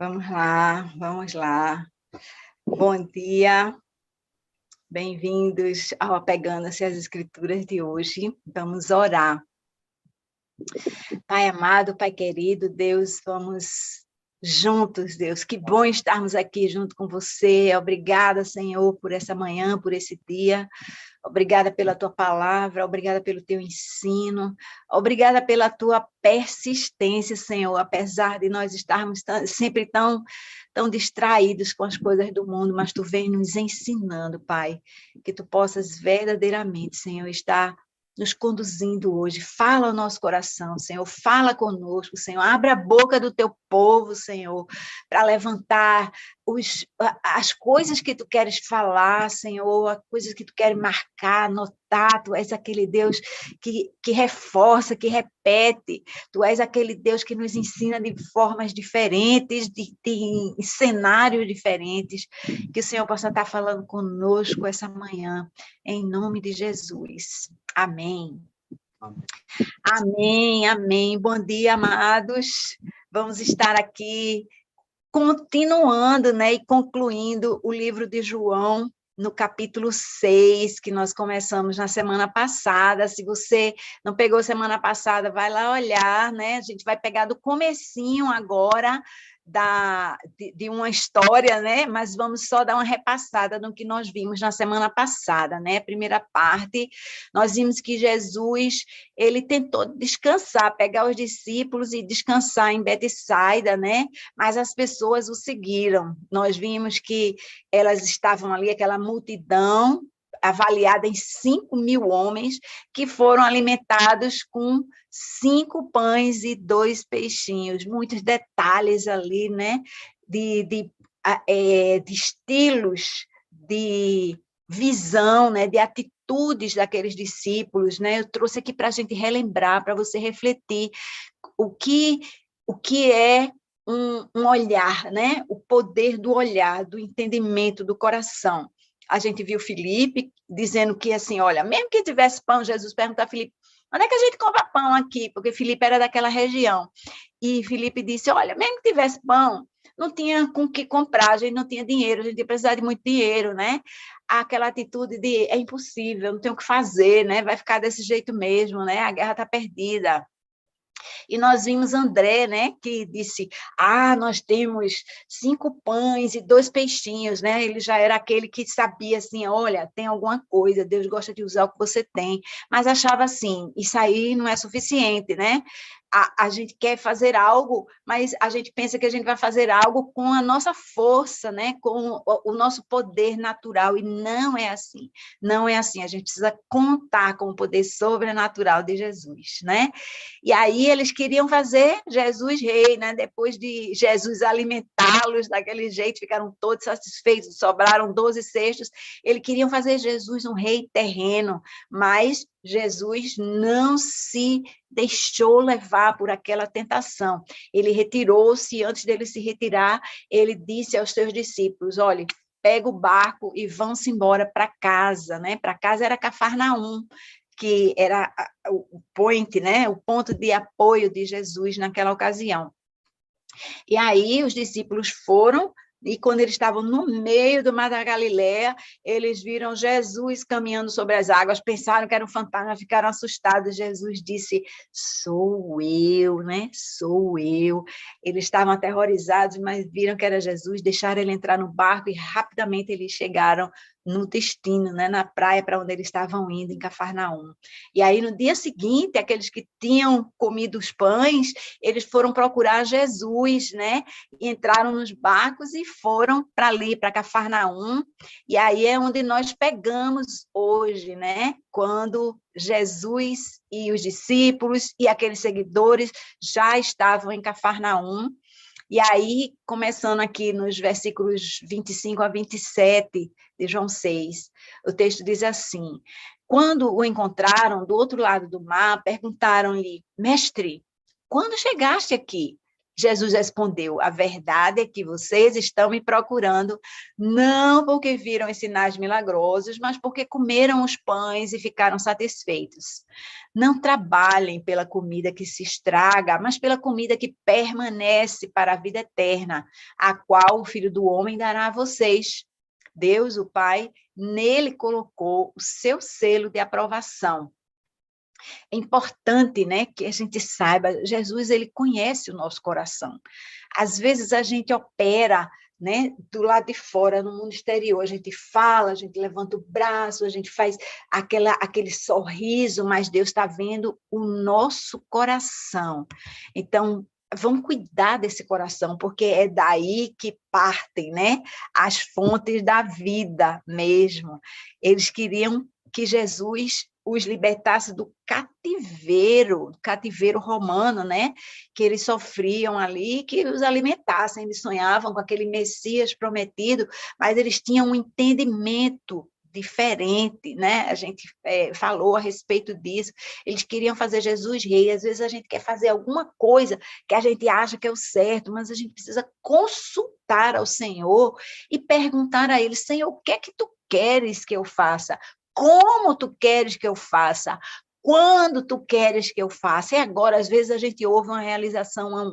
Vamos lá, vamos lá. Bom dia, bem-vindos ao Apegando-se às Escrituras de hoje. Vamos orar. Pai amado, Pai querido, Deus, vamos juntos, Deus. Que bom estarmos aqui junto com você. Obrigada, Senhor, por essa manhã, por esse dia. Obrigada pela tua palavra, obrigada pelo teu ensino, obrigada pela tua persistência, Senhor, apesar de nós estarmos sempre tão distraídos com as coisas do mundo, mas tu vem nos ensinando, Pai, que tu possas verdadeiramente, Senhor, estar nos conduzindo hoje. Fala ao nosso coração, Senhor, fala conosco, Senhor, abre a boca do teu povo, Senhor, para levantar as coisas que tu queres falar, Senhor, as coisas que tu queres marcar, anotar. Tu és aquele Deus que reforça, que repete. Tu és aquele Deus que nos ensina de formas diferentes, de cenários diferentes. Que o Senhor possa estar falando conosco essa manhã, em nome de Jesus. Amém. Amém, amém. Bom dia, amados. Vamos estar aqui continuando, né, e concluindo o livro de João, no capítulo 6, que nós começamos na semana passada. Se você não pegou semana passada, vai lá olhar, né? A gente vai pegar do comecinho agora de uma história, né? Mas vamos só dar uma repassada no que nós vimos na semana passada, né? Primeira parte, nós vimos que Jesus, ele tentou descansar, pegar os discípulos e descansar em Betsaida, né? Mas as pessoas o seguiram. Nós vimos que elas estavam ali, aquela multidão, avaliada em 5.000 homens, que foram alimentados com 5 pães e 2 peixinhos. Muitos detalhes ali, né? De estilos, de visão, né? De atitudes daqueles discípulos, né? Eu trouxe aqui para a gente relembrar, para você refletir o que é um olhar, né? O poder do olhar, do entendimento, do coração. A gente viu Filipe dizendo que, assim, olha, mesmo que tivesse pão, Jesus perguntou a Filipe, onde é que a gente compra pão aqui? Porque Filipe era daquela região. E Filipe disse, olha, mesmo que tivesse pão, não tinha com o que comprar, a gente não tinha dinheiro, a gente ia precisar de muito dinheiro, né? Aquela atitude de, é impossível, não tem o que fazer, né? Vai ficar desse jeito mesmo, né? A guerra está perdida. E nós vimos André, né, que disse, nós temos 5 pães e 2 peixinhos, né? Ele já era aquele que sabia, assim, olha, tem alguma coisa, Deus gosta de usar o que você tem, mas achava assim, isso aí não é suficiente, né? A gente quer fazer algo, mas a gente pensa que a gente vai fazer algo com a nossa força, né? Com o nosso poder natural, e não é assim. Não é assim, a gente precisa contar com o poder sobrenatural de Jesus, né? E aí eles queriam fazer Jesus rei, né? Depois de Jesus alimentá-los daquele jeito, ficaram todos satisfeitos, sobraram 12 cestos, eles queriam fazer Jesus um rei terreno, mas Jesus não se deixou levar por aquela tentação. Ele retirou-se, e antes dele se retirar, ele disse aos seus discípulos, olha, pega o barco e vão-se embora para casa, né? Para casa era Cafarnaum, que era o point, né? O ponto de apoio de Jesus naquela ocasião. E aí os discípulos foram, e quando eles estavam no meio do mar da Galileia, eles viram Jesus caminhando sobre as águas, pensaram que era um fantasma, ficaram assustados. Jesus disse, sou eu, né? Sou eu. Eles estavam aterrorizados, mas viram que era Jesus, deixaram ele entrar no barco e rapidamente eles chegaram no destino, né? Na praia para onde eles estavam indo, em Cafarnaum. E aí, no dia seguinte, aqueles que tinham comido os pães, eles foram procurar Jesus, né? E entraram nos barcos e foram para ali, para Cafarnaum, e aí é onde nós pegamos hoje, né? Quando Jesus e os discípulos e aqueles seguidores já estavam em Cafarnaum. E aí, começando aqui nos versículos 25 a 27 de João 6, o texto diz assim, quando o encontraram do outro lado do mar, perguntaram-lhe, mestre, quando chegaste aqui? Jesus respondeu, a verdade é que vocês estão me procurando, não porque viram os sinais milagrosos, mas porque comeram os pães e ficaram satisfeitos. Não trabalhem pela comida que se estraga, mas pela comida que permanece para a vida eterna, a qual o Filho do Homem dará a vocês. Deus, o Pai, nele colocou o seu selo de aprovação. É importante, né, que a gente saiba, Jesus, ele conhece o nosso coração. Às vezes a gente opera, né, do lado de fora, no mundo exterior, a gente fala, a gente levanta o braço, a gente faz aquele sorriso, mas Deus está vendo o nosso coração. Então, vamos cuidar desse coração, porque é daí que partem, né, as fontes da vida mesmo. Eles queriam que Jesus os libertasse do cativeiro romano, né? Que eles sofriam ali, que os alimentassem. Eles sonhavam com aquele Messias prometido, mas eles tinham um entendimento diferente, né? A gente falou a respeito disso. Eles queriam fazer Jesus rei. Às vezes a gente quer fazer alguma coisa que a gente acha que é o certo, mas a gente precisa consultar ao Senhor e perguntar a Ele, Senhor, o que é que Tu queres que eu faça? Como Tu queres que eu faça? Quando Tu queres que eu faça? E agora, às vezes, a gente ouve uma realização,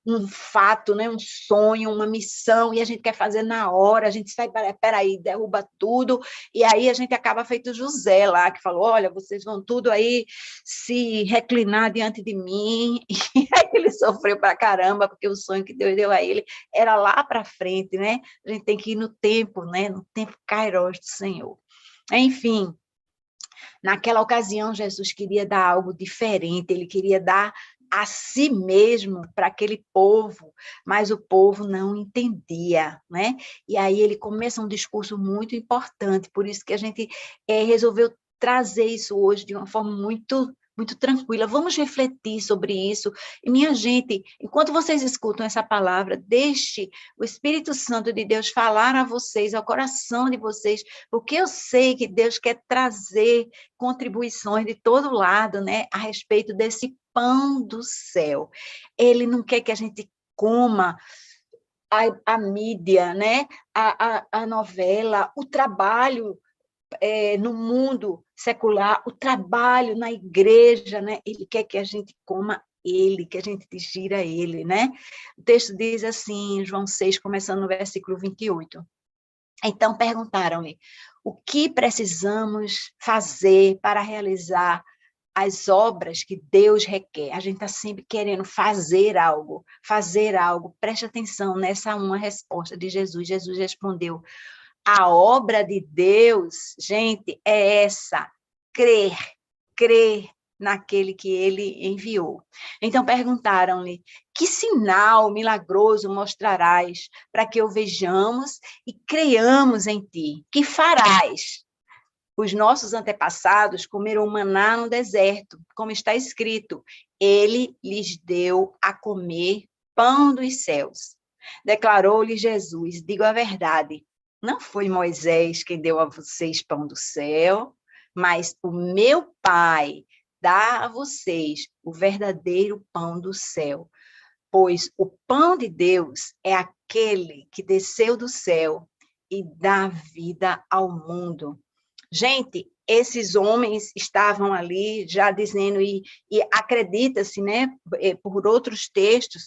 um fato, né? Um sonho, uma missão, e a gente quer fazer na hora, a gente sai, peraí, derruba tudo, e aí a gente acaba feito José lá, que falou, olha, vocês vão tudo aí se reclinar diante de mim, e aí ele sofreu pra caramba, porque o sonho que Deus deu a ele era lá para frente, né? A gente tem que ir no tempo, né? No tempo Kairos do Senhor. Enfim, naquela ocasião, Jesus queria dar algo diferente, ele queria dar a si mesmo para aquele povo, mas o povo não entendia, né? E aí ele começa um discurso muito importante, por isso que a gente resolveu trazer isso hoje de uma forma muito tranquila. Vamos refletir sobre isso. E, minha gente, enquanto vocês escutam essa palavra, deixe o Espírito Santo de Deus falar a vocês, ao coração de vocês, porque eu sei que Deus quer trazer contribuições de todo lado, né, a respeito desse pão do céu. Ele não quer que a gente coma a mídia, né, a novela, o trabalho no mundo secular, o trabalho na igreja, né? Ele quer que a gente coma ele, que a gente digira ele, né? O texto diz assim, João 6, começando no versículo 28. Então perguntaram-lhe, o que precisamos fazer para realizar as obras que Deus requer? A gente está sempre querendo fazer algo. Preste atenção nessa uma resposta de Jesus. Jesus respondeu, a obra de Deus, gente, é essa, crer naquele que ele enviou. Então perguntaram-lhe, que sinal milagroso mostrarás para que o vejamos e creiamos em ti? Que farás? Os nossos antepassados comeram maná no deserto, como está escrito, ele lhes deu a comer pão dos céus. Declarou-lhe Jesus, digo a verdade, não foi Moisés quem deu a vocês pão do céu, mas o meu Pai dá a vocês o verdadeiro pão do céu. Pois o pão de Deus é aquele que desceu do céu e dá vida ao mundo. Gente, esses homens estavam ali já dizendo, e acredita-se, né, por outros textos,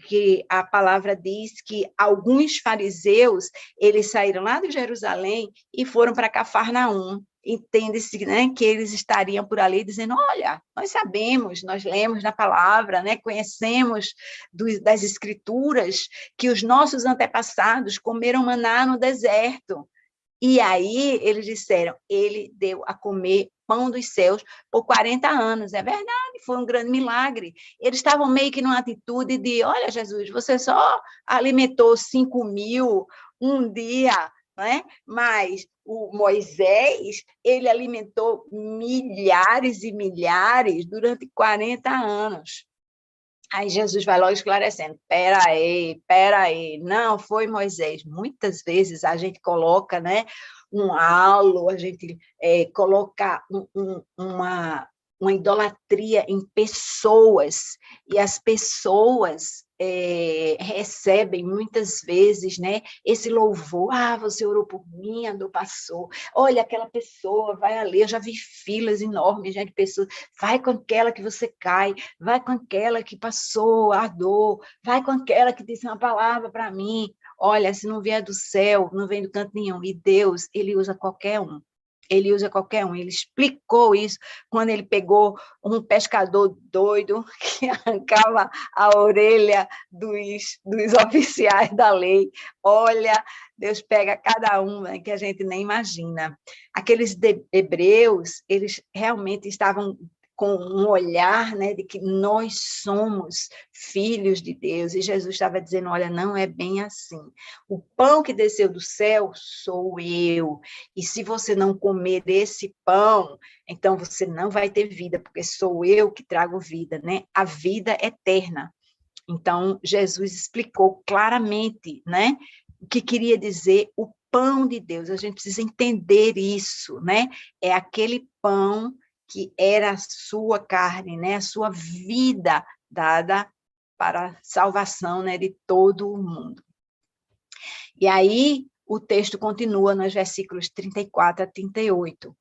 que a palavra diz que alguns fariseus, eles saíram lá de Jerusalém e foram para Cafarnaum. Entende-se, né, que eles estariam por ali dizendo, olha, nós sabemos, nós lemos na palavra, né, conhecemos das escrituras que os nossos antepassados comeram maná no deserto. E aí eles disseram, ele deu a comer pão dos céus por 40 anos. É verdade, foi um grande milagre. Eles estavam meio que numa atitude de, olha, Jesus, você só alimentou 5.000 um dia, né? Mas o Moisés, ele alimentou milhares e milhares durante 40 anos. Aí Jesus vai logo esclarecendo, peraí, não foi Moisés. Muitas vezes a gente coloca, né, um halo, a gente coloca uma idolatria em pessoas, e as pessoas recebem muitas vezes, né, esse louvor, você orou por mim, a dor passou, olha aquela pessoa, vai ali, eu já vi filas enormes, né, de pessoas, vai com aquela que você cai, vai com aquela que passou a dor, vai com aquela que disse uma palavra para mim, olha, se não vier do céu, não vem do canto nenhum, e Deus, ele usa qualquer um, ele usa qualquer um, ele explicou isso quando ele pegou um pescador doido que arrancava a orelha dos oficiais da lei. Olha, Deus pega cada um, né, que a gente nem imagina. Aqueles hebreus, eles realmente estavam com um olhar, né, de que nós somos filhos de Deus, e Jesus estava dizendo, olha, não é bem assim. O pão que desceu do céu sou eu, e se você não comer esse pão, então você não vai ter vida, porque sou eu que trago vida, né? A vida eterna. Então, Jesus explicou claramente, né, o que queria dizer o pão de Deus. A gente precisa entender isso, né? É aquele pão que era a sua carne, né? A sua vida dada para a salvação, né, de todo o mundo. E aí, o texto continua nos versículos 34 a 38.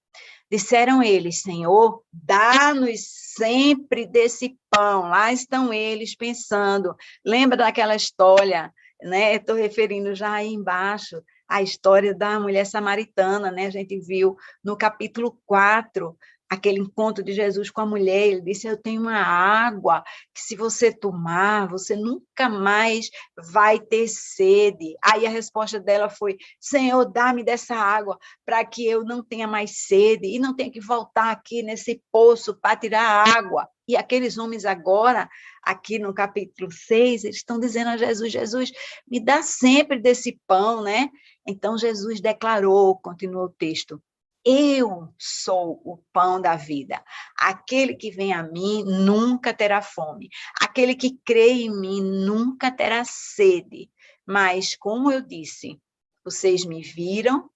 Disseram eles, Senhor, dá-nos sempre desse pão. Lá estão eles pensando. Lembra daquela história, né? Estou referindo já aí embaixo, a história da mulher samaritana, né? A gente viu no capítulo 4, aquele encontro de Jesus com a mulher. Ele disse, eu tenho uma água que se você tomar, você nunca mais vai ter sede. Aí a resposta dela foi, Senhor, dá-me dessa água para que eu não tenha mais sede e não tenha que voltar aqui nesse poço para tirar água. E aqueles homens agora, aqui no capítulo 6, eles estão dizendo a Jesus, Jesus, me dá sempre desse pão, né? Então Jesus declarou, continua o texto, eu sou o pão da vida. Aquele que vem a mim nunca terá fome. Aquele que crê em mim nunca terá sede. Mas, como eu disse, vocês me viram,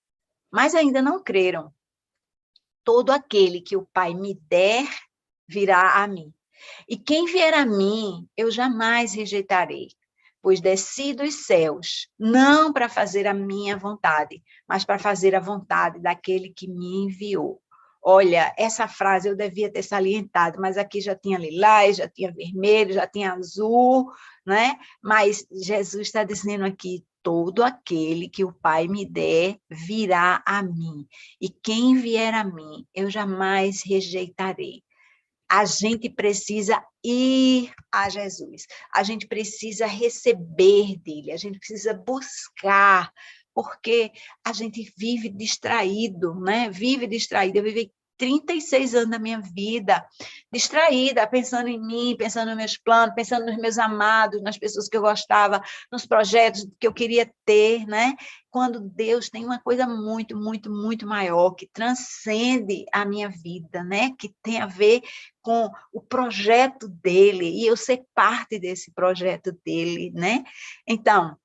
mas ainda não creram. Todo aquele que o Pai me der, virá a mim. E quem vier a mim, eu jamais rejeitarei, pois desci dos céus, não para fazer a minha vontade, mas para fazer a vontade daquele que me enviou. Olha, essa frase eu devia ter salientado, mas aqui já tinha lilás, já tinha vermelho, já tinha azul, né? Mas Jesus está dizendo aqui, todo aquele que o Pai me der, virá a mim. E quem vier a mim, eu jamais rejeitarei. A gente precisa ir a Jesus, a gente precisa receber dele, a gente precisa buscar, porque a gente vive distraído, né? Vive distraído. Eu vivi 36 anos da minha vida distraída, pensando em mim, pensando nos meus planos, pensando nos meus amados, nas pessoas que eu gostava, nos projetos que eu queria ter, né? Quando Deus tem uma coisa muito, muito, muito maior, que transcende a minha vida, né? Que tem a ver com o projeto dele, e eu ser parte desse projeto dele, né? Então,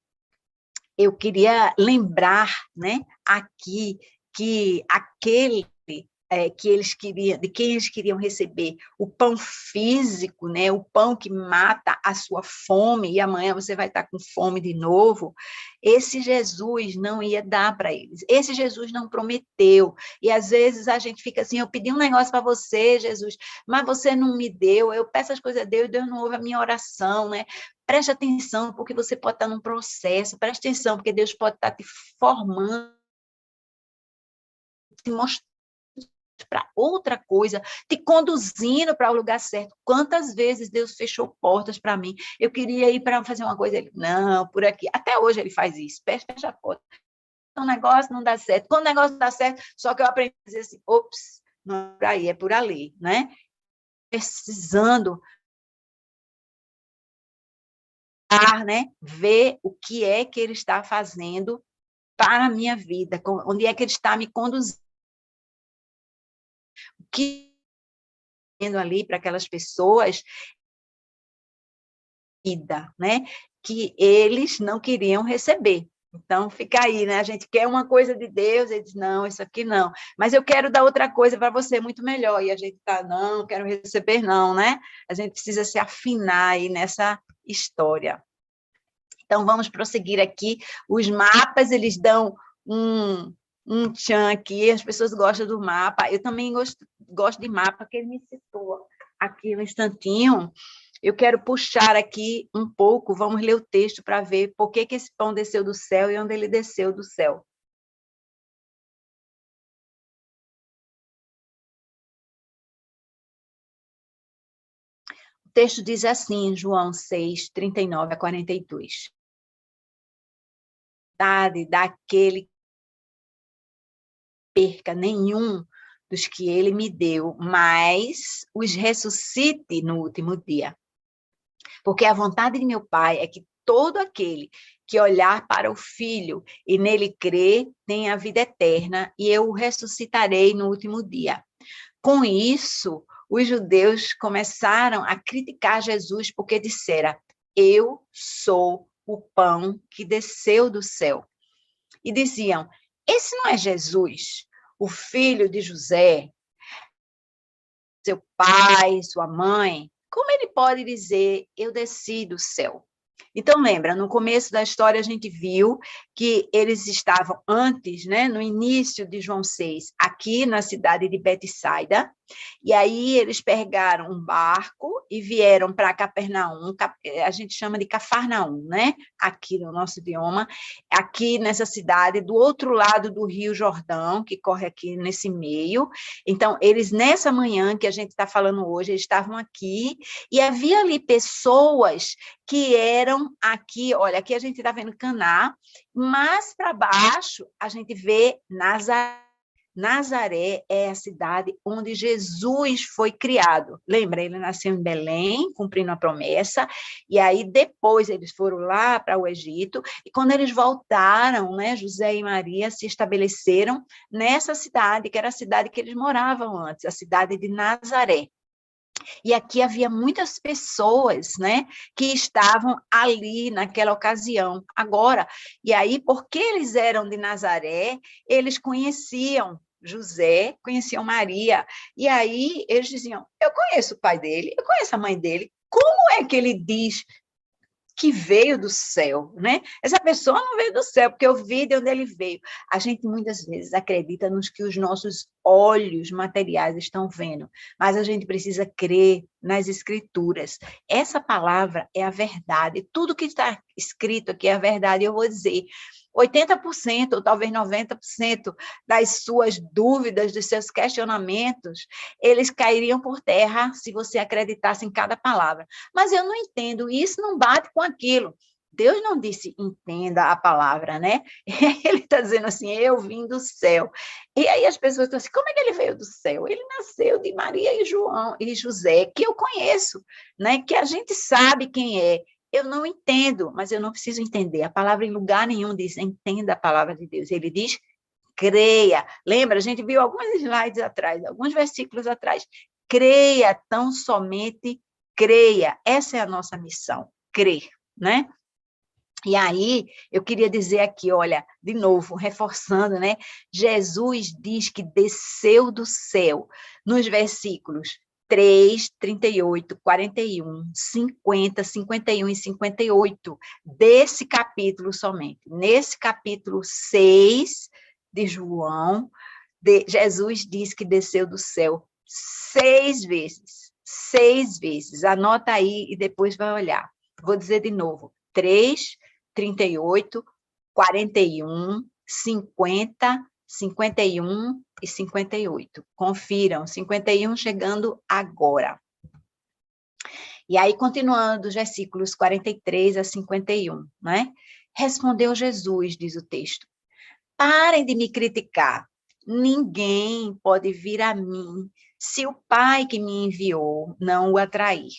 eu queria lembrar, né, aqui, que aquele que eles queriam, de quem eles queriam receber o pão físico, né, o pão que mata a sua fome, e amanhã você vai estar com fome de novo, esse Jesus não ia dar para eles, esse Jesus não prometeu, e às vezes a gente fica assim, eu pedi um negócio para você, Jesus, mas você não me deu, eu peço as coisas a Deus, Deus não ouve a minha oração, né? Preste atenção, porque você pode estar num processo, preste atenção, porque Deus pode estar te formando, te mostrando para outra coisa, te conduzindo para o lugar certo. Quantas vezes Deus fechou portas para mim? Eu queria ir para fazer uma coisa, ele, não, por aqui. Até hoje ele faz isso, fecha a porta. Um negócio não dá certo. Quando o negócio dá certo, só que eu aprendi a dizer assim, ops, não é por aí, é por ali, né? Precisando, né, ver o que é que ele está fazendo para a minha vida, onde é que ele está me conduzindo, o que ali para aquelas pessoas, né, que eles não queriam receber. Então, fica aí, né? A gente quer uma coisa de Deus, ele diz, não, isso aqui não. Mas eu quero dar outra coisa para você, muito melhor. E a gente tá, não, quero receber não, né? A gente precisa se afinar aí história. Então, vamos prosseguir aqui. Os mapas, eles dão um tchan aqui, as pessoas gostam do mapa. Eu também gosto de mapa, que ele me citou aqui um instantinho. Eu quero puxar aqui um pouco, vamos ler o texto para ver por que esse pão desceu do céu e onde ele desceu do céu. O texto diz assim, em João 6, 39 a 42. Daquele perca nenhum dos que ele me deu, mas os ressuscite no último dia. Porque a vontade de meu Pai é que todo aquele que olhar para o Filho e nele crer tenha a vida eterna, e eu o ressuscitarei no último dia. Com isso, os judeus começaram a criticar Jesus porque dissera: eu sou o pão que desceu do céu. E diziam: esse não é Jesus, o filho de José, seu pai, sua mãe? Como ele pode dizer: eu desci do céu? Então, lembra, no começo da história a gente viu que eles estavam antes, né, no início de João 6, aqui na cidade de Betsaida, e aí eles pegaram um barco e vieram para Capernaum, a gente chama de Cafarnaum, né, aqui no nosso idioma, aqui nessa cidade, do outro lado do Rio Jordão, que corre aqui nesse meio. Então, eles, nessa manhã que a gente está falando hoje, eles estavam aqui, e havia ali pessoas que eram aqui, olha, aqui a gente está vendo Caná, mas para baixo a gente vê Nazaré. Nazaré é a cidade onde Jesus foi criado. Lembra, ele nasceu em Belém, cumprindo a promessa, e aí depois eles foram lá para o Egito, e quando eles voltaram, né, José e Maria se estabeleceram nessa cidade, que era a cidade que eles moravam antes, a cidade de Nazaré. E aqui havia muitas pessoas, né, que estavam ali naquela ocasião. Agora, e aí, porque eles eram de Nazaré, eles conheciam José, conheciam Maria, e aí eles diziam: eu conheço o pai dele, eu conheço a mãe dele, como é que ele diz que veio do céu, né? Essa pessoa não veio do céu, porque eu vi de onde ele veio. A gente muitas vezes acredita nos que os nossos olhos materiais estão vendo, mas a gente precisa crer nas escrituras. Essa palavra é a verdade. Tudo que está escrito aqui é a verdade. Eu vou dizer, 80% ou talvez 90% das suas dúvidas, dos seus questionamentos, eles cairiam por terra se você acreditasse em cada palavra. Mas eu não entendo, isso não bate com aquilo. Deus não disse entenda a palavra, né? Ele está dizendo assim, eu vim do céu. E aí as pessoas estão assim, como é que ele veio do céu? Ele nasceu de Maria e João e José, que eu conheço, né? Que a gente sabe quem é. Eu não entendo, mas eu não preciso entender. A palavra em lugar nenhum diz, entenda a palavra de Deus. Ele diz, creia. Lembra, a gente viu alguns slides atrás, alguns versículos atrás. Creia, tão somente creia. Essa é a nossa missão, crer, né? E aí, eu queria dizer aqui, olha, de novo, reforçando, né? Jesus diz que desceu do céu, nos versículos 3, 38, 41, 50, 51 e 58, desse capítulo somente. Nesse capítulo 6 de João, Jesus diz que desceu do céu 6 vezes. 6 vezes. Anota aí e depois vai olhar. Vou dizer de novo. 3, 38, 41, 50, 51 e 58. Confiram, 51 chegando agora. E aí, continuando dos versículos 43 a 51, né? Respondeu Jesus, diz o texto, parem de me criticar, ninguém pode vir a mim se o Pai que me enviou não o atrair.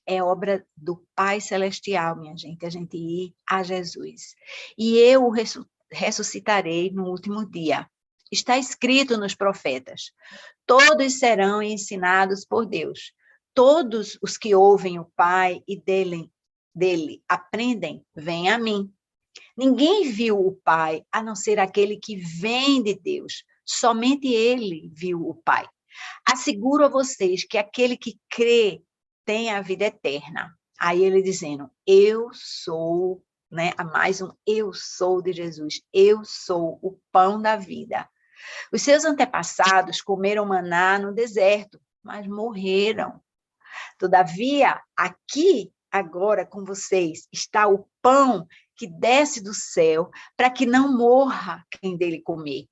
É obra do Pai Celestial, minha gente, a gente ir a Jesus. E eu o ressuscitarei no último dia. Está escrito nos profetas. Todos serão ensinados por Deus. Todos os que ouvem o Pai e dele aprendem, vêm a mim. Ninguém viu o Pai, a não ser aquele que vem de Deus. Somente ele viu o Pai. Asseguro a vocês que aquele que crê tem a vida eterna. Aí ele dizendo, eu sou, né? Mais um eu sou de Jesus, eu sou o pão da vida. Os seus antepassados comeram maná no deserto, mas morreram. Todavia, aqui, agora com vocês, está o pão que desce do céu, para que não morra quem dele comer.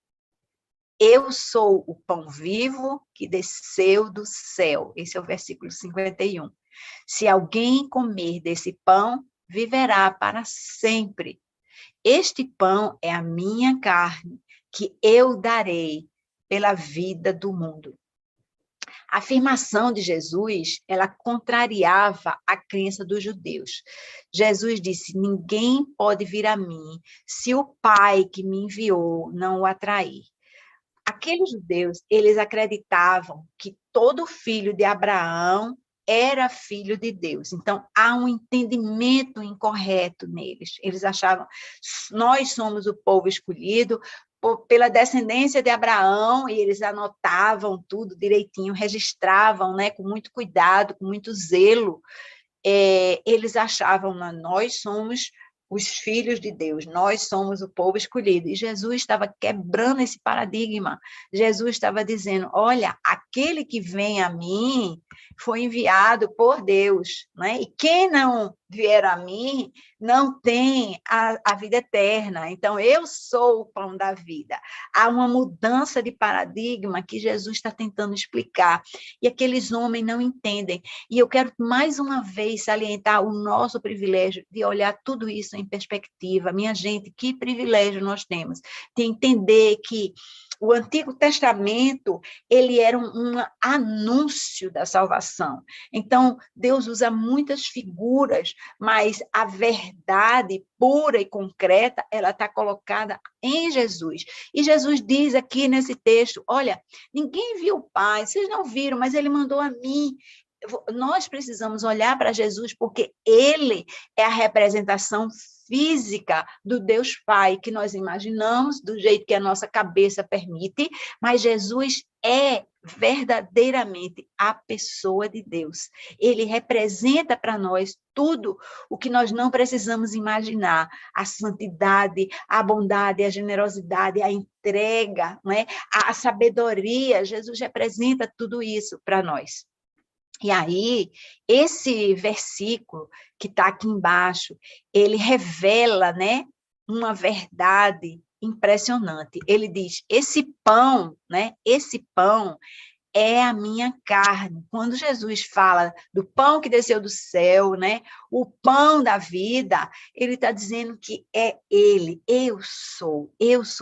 Eu sou o pão vivo que desceu do céu. Esse é o versículo 51. Se alguém comer desse pão, viverá para sempre. Este pão é a minha carne, que eu darei pela vida do mundo. A afirmação de Jesus, ela contrariava a crença dos judeus. Jesus disse, ninguém pode vir a mim se o Pai que me enviou não o atrair. Aqueles judeus, eles acreditavam que todo filho de Abraão era filho de Deus. Então, há um entendimento incorreto neles. Eles achavam, nós somos o povo escolhido pela descendência de Abraão, e eles anotavam tudo direitinho, registravam, né, com muito cuidado, com muito zelo. Eles achavam, nós somos os filhos de Deus, nós somos o povo escolhido. E Jesus estava quebrando esse paradigma. Jesus estava dizendo, olha, aquele que vem a mim foi enviado por Deus, né? E quem não vier a mim não tem a vida eterna. Então, eu sou o pão da vida. Há uma mudança de paradigma que Jesus está tentando explicar. E aqueles homens não entendem. E eu quero, mais uma vez, salientar o nosso privilégio de olhar tudo isso em perspectiva. Minha gente, que privilégio nós temos de entender que o Antigo Testamento, ele era um anúncio da salvação. Então, Deus usa muitas figuras, mas a verdade pura e concreta, ela está colocada em Jesus. E Jesus diz aqui nesse texto, olha, ninguém viu o Pai, vocês não viram, mas ele mandou a mim. Nós precisamos olhar para Jesus, porque ele é a representação física do Deus Pai, que nós imaginamos, do jeito que a nossa cabeça permite, mas Jesus é verdadeiramente a pessoa de Deus. Ele representa para nós tudo o que nós não precisamos imaginar, a santidade, a bondade, a generosidade, a entrega, né? A sabedoria. Jesus representa tudo isso para nós. E aí, esse versículo que está aqui embaixo, ele revela, né, uma verdade impressionante. Ele diz, esse pão, né, esse pão é a minha carne. Quando Jesus fala do pão que desceu do céu, né, o pão da vida, ele está dizendo que é ele, eu sou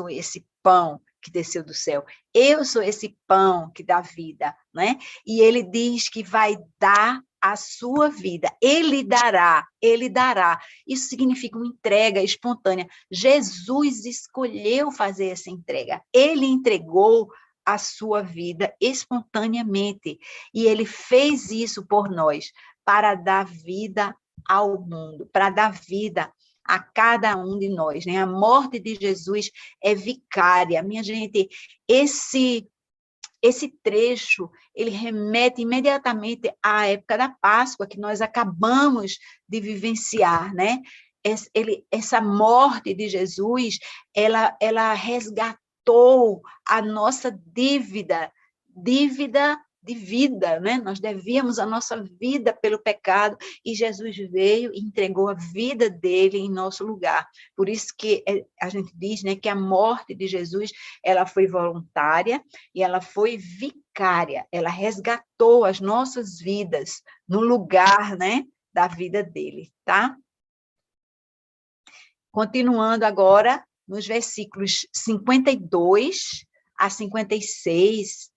esse pão que desceu do céu. Eu sou esse pão que dá vida, né? E ele diz que vai dar a sua vida. Ele dará, ele dará. Isso significa uma entrega espontânea. Jesus escolheu fazer essa entrega. Ele entregou a sua vida espontaneamente. E ele fez isso por nós, para dar vida ao mundo, para dar vida a cada um de nós, né? A morte de Jesus é vicária. Minha gente, esse trecho, ele remete imediatamente à época da Páscoa, que nós acabamos de vivenciar, né? Essa morte de Jesus, ela resgatou a nossa dívida de vida, né? Nós devíamos a nossa vida pelo pecado, e Jesus veio e entregou a vida dele em nosso lugar. Por isso que a gente diz, né, que a morte de Jesus, ela foi voluntária e ela foi vicária, ela resgatou as nossas vidas no lugar, né, da vida dele, tá? Continuando agora, nos versículos 52 a 56,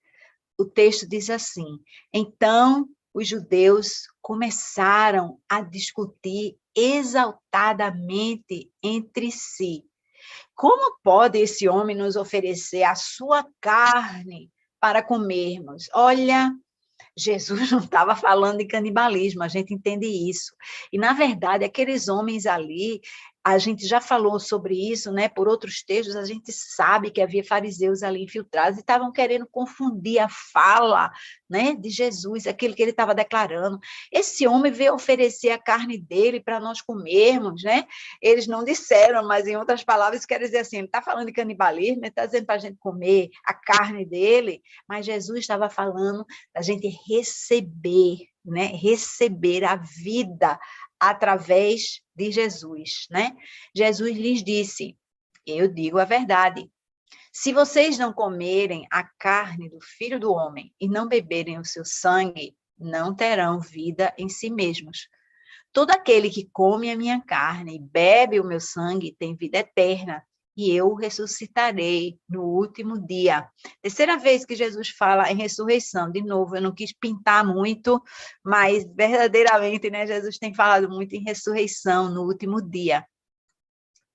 o texto diz assim, então os judeus começaram a discutir exaltadamente entre si. Como pode esse homem nos oferecer a sua carne para comermos? Olha, Jesus não estava falando de canibalismo, a gente entende isso. E, na verdade, aqueles homens ali, a gente já falou sobre isso, né? Por outros textos, a gente sabe que havia fariseus ali infiltrados e estavam querendo confundir a fala, né, de Jesus, aquilo que ele estava declarando. Esse homem veio oferecer a carne dele para nós comermos, né? Eles não disseram, mas em outras palavras, quer dizer assim, ele está falando de canibalismo, ele está dizendo para a gente comer a carne dele, mas Jesus estava falando da gente receber, né? Receber a vida através de Jesus, né? Jesus lhes disse: eu digo a verdade. Se vocês não comerem a carne do Filho do Homem e não beberem o seu sangue, não terão vida em si mesmos. Todo aquele que come a minha carne e bebe o meu sangue tem vida eterna, e eu o ressuscitarei no último dia. Terceira vez que Jesus fala em ressurreição. De novo, eu não quis pintar muito, mas verdadeiramente, né, Jesus tem falado muito em ressurreição no último dia.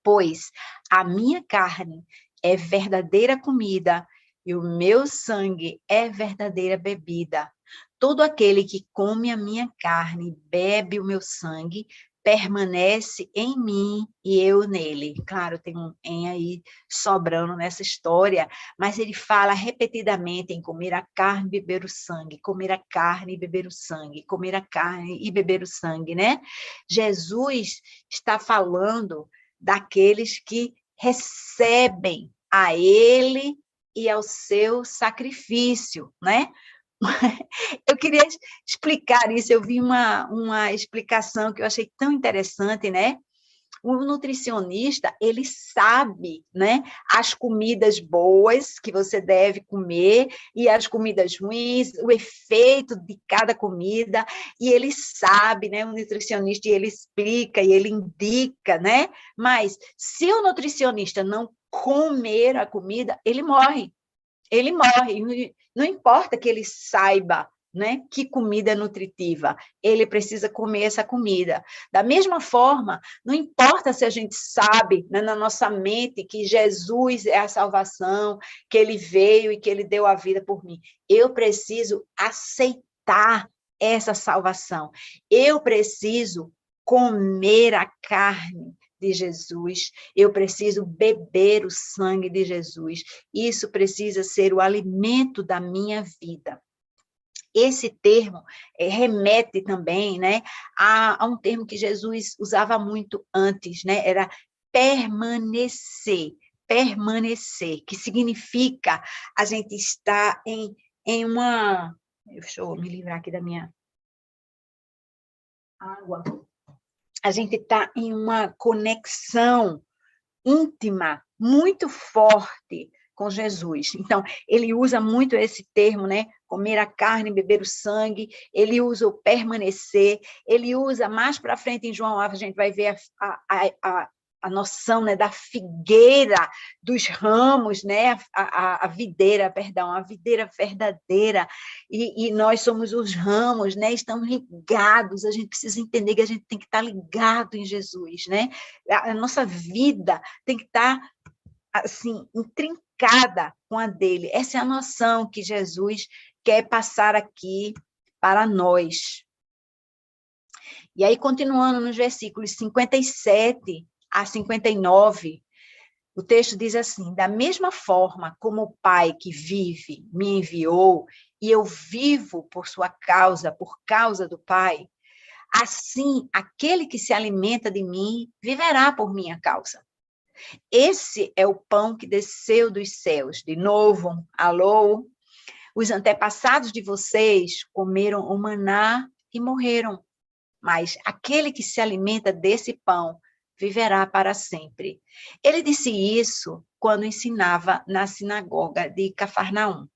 Pois a minha carne é verdadeira comida e o meu sangue é verdadeira bebida. Todo aquele que come a minha carne e bebe o meu sangue permanece em mim e eu nele. Claro, tem um em aí sobrando nessa história, mas ele fala repetidamente em comer a carne e beber o sangue, comer a carne e beber o sangue, comer a carne e beber o sangue, né? Jesus está falando daqueles que recebem a ele e ao seu sacrifício, né? Eu queria explicar isso, eu vi uma explicação que eu achei tão interessante, né? O nutricionista, ele sabe, né, as comidas boas que você deve comer e as comidas ruins, o efeito de cada comida, e ele sabe, né, o nutricionista, e ele explica, e ele indica, né? Mas se o nutricionista não comer a comida, ele morre. Ele morre, não importa que ele saiba, né, que comida é nutritiva, ele precisa comer essa comida. Da mesma forma, não importa se a gente sabe, né, na nossa mente que Jesus é a salvação, que ele veio e que ele deu a vida por mim. Eu preciso aceitar essa salvação. Eu preciso comer a carne de Jesus, eu preciso beber o sangue de Jesus, isso precisa ser o alimento da minha vida. Esse termo remete também, né, a um termo que Jesus usava muito antes, né, era permanecer, permanecer, que significa a gente estar em uma... Deixa eu me livrar aqui da minha água. A gente está em uma conexão íntima, muito forte com Jesus. Então, ele usa muito esse termo, né? Comer a carne, beber o sangue, ele usa o permanecer, ele usa mais para frente em João, a gente vai ver a noção, né, da figueira, dos ramos, né, a videira, perdão, a videira verdadeira, e nós somos os ramos, né, estamos ligados, a gente precisa entender que a gente tem que estar ligado em Jesus, né, a nossa vida tem que estar, assim, intrincada com a dele, essa é a noção que Jesus quer passar aqui para nós. E aí, continuando nos versículos 57 a 59, o texto diz assim: da mesma forma como o Pai que vive me enviou, e eu vivo por sua causa, por causa do Pai, assim aquele que se alimenta de mim viverá por minha causa. Esse é o pão que desceu dos céus. De novo, alô? Os antepassados de vocês comeram o maná e morreram, mas aquele que se alimenta desse pão viverá para sempre. Ele disse isso quando ensinava na sinagoga de Cafarnaum.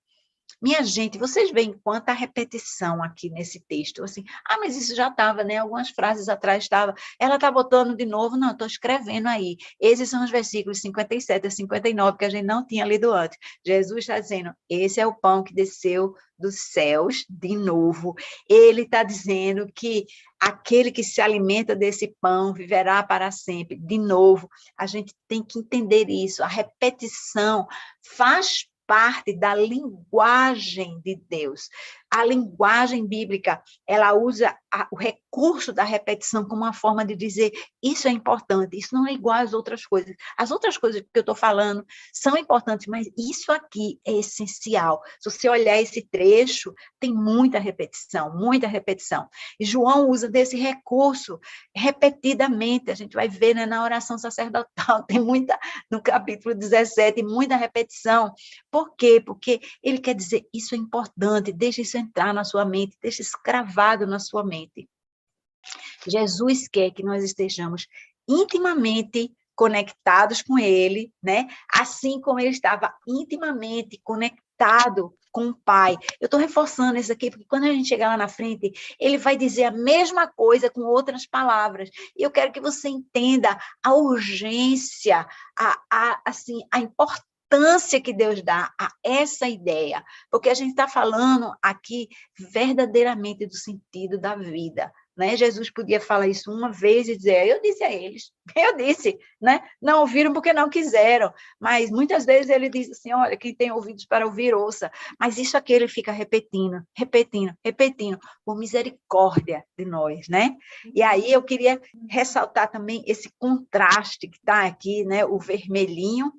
Minha gente, vocês veem quanta repetição aqui nesse texto. Assim, mas isso já estava, né? Algumas frases atrás estava. Ela está botando de novo? Não, estou escrevendo aí. Esses são os versículos 57 a 59 que a gente não tinha lido antes. Jesus está dizendo, esse é o pão que desceu dos céus, de novo. Ele está dizendo que aquele que se alimenta desse pão viverá para sempre. De novo, a gente tem que entender isso. A repetição faz parte da linguagem de Deus. A linguagem bíblica, ela usa o recurso da repetição como uma forma de dizer isso é importante, isso não é igual às outras coisas. As outras coisas que eu estou falando são importantes, mas isso aqui é essencial. Se você olhar esse trecho, tem muita repetição, muita repetição. E João usa desse recurso repetidamente, a gente vai ver, né, na oração sacerdotal, tem muita, no capítulo 17, muita repetição. Por quê? Porque ele quer dizer, isso é importante, deixa isso entrar na sua mente, deixa isso cravado na sua mente. Jesus quer que nós estejamos intimamente conectados com ele, né? Assim como ele estava intimamente conectado com o Pai. Eu estou reforçando isso aqui, porque quando a gente chegar lá na frente, ele vai dizer a mesma coisa com outras palavras. E eu quero que você entenda a urgência, assim, a importância que Deus dá a essa ideia, porque a gente está falando aqui verdadeiramente do sentido da vida. Né? Jesus podia falar isso uma vez e dizer, eu disse a eles, eu disse, né? Não ouviram porque não quiseram, mas muitas vezes ele diz assim, olha, quem tem ouvidos para ouvir, ouça, mas isso aqui ele fica repetindo, repetindo, repetindo, por misericórdia de nós, né? E aí eu queria ressaltar também esse contraste que está aqui, né? O vermelhinho,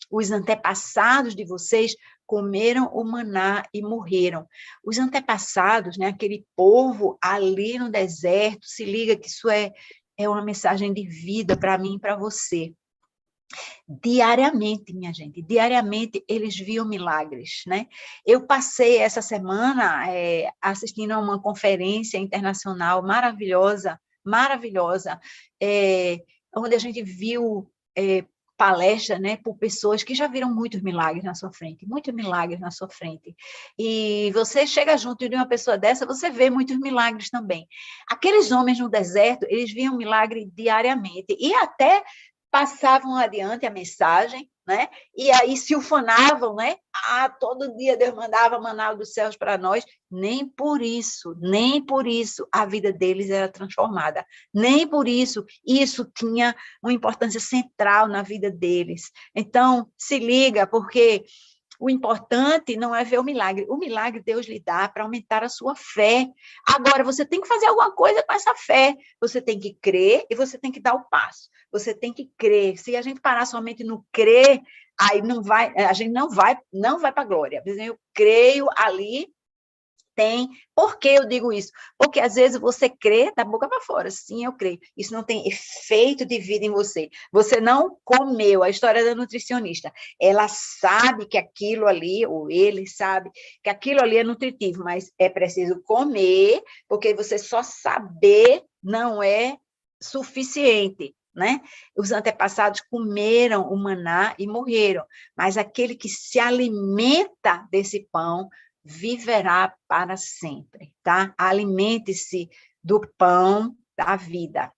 os antepassados de vocês comeram o maná e morreram. Os antepassados, né, aquele povo ali no deserto, se liga que isso é uma mensagem de vida para mim e para você. Diariamente, minha gente, diariamente eles viam milagres, né? Eu passei essa semana assistindo a uma conferência internacional maravilhosa, maravilhosa, onde a gente viu palestra, né, por pessoas que já viram muitos milagres na sua frente, muitos milagres na sua frente. E você chega junto de uma pessoa dessa, você vê muitos milagres também. Aqueles homens no deserto, eles viam milagre diariamente e até passavam adiante a mensagem, né? E aí se ufanavam, né? Todo dia Deus mandava maná dos céus para nós. Nem por isso a vida deles era transformada. Nem por isso tinha uma importância central na vida deles. Então, se liga, porque o importante não é ver o milagre Deus lhe dá para aumentar a sua fé. Agora, você tem que fazer alguma coisa com essa fé, você tem que crer e você tem que dar o passo, você tem que crer. Se a gente parar somente no crer, aí a gente não vai para a glória. Eu creio ali, por que eu digo isso? Porque às vezes você crê da boca para fora, sim, eu creio. Isso não tem efeito de vida em você. Você não comeu, a história da nutricionista. Ela sabe que aquilo ali, ou ele sabe que aquilo ali é nutritivo, mas é preciso comer, porque você só saber não é suficiente. Né? Os antepassados comeram o maná e morreram, mas aquele que se alimenta desse pão viverá para sempre, tá? Alimente-se do pão da vida.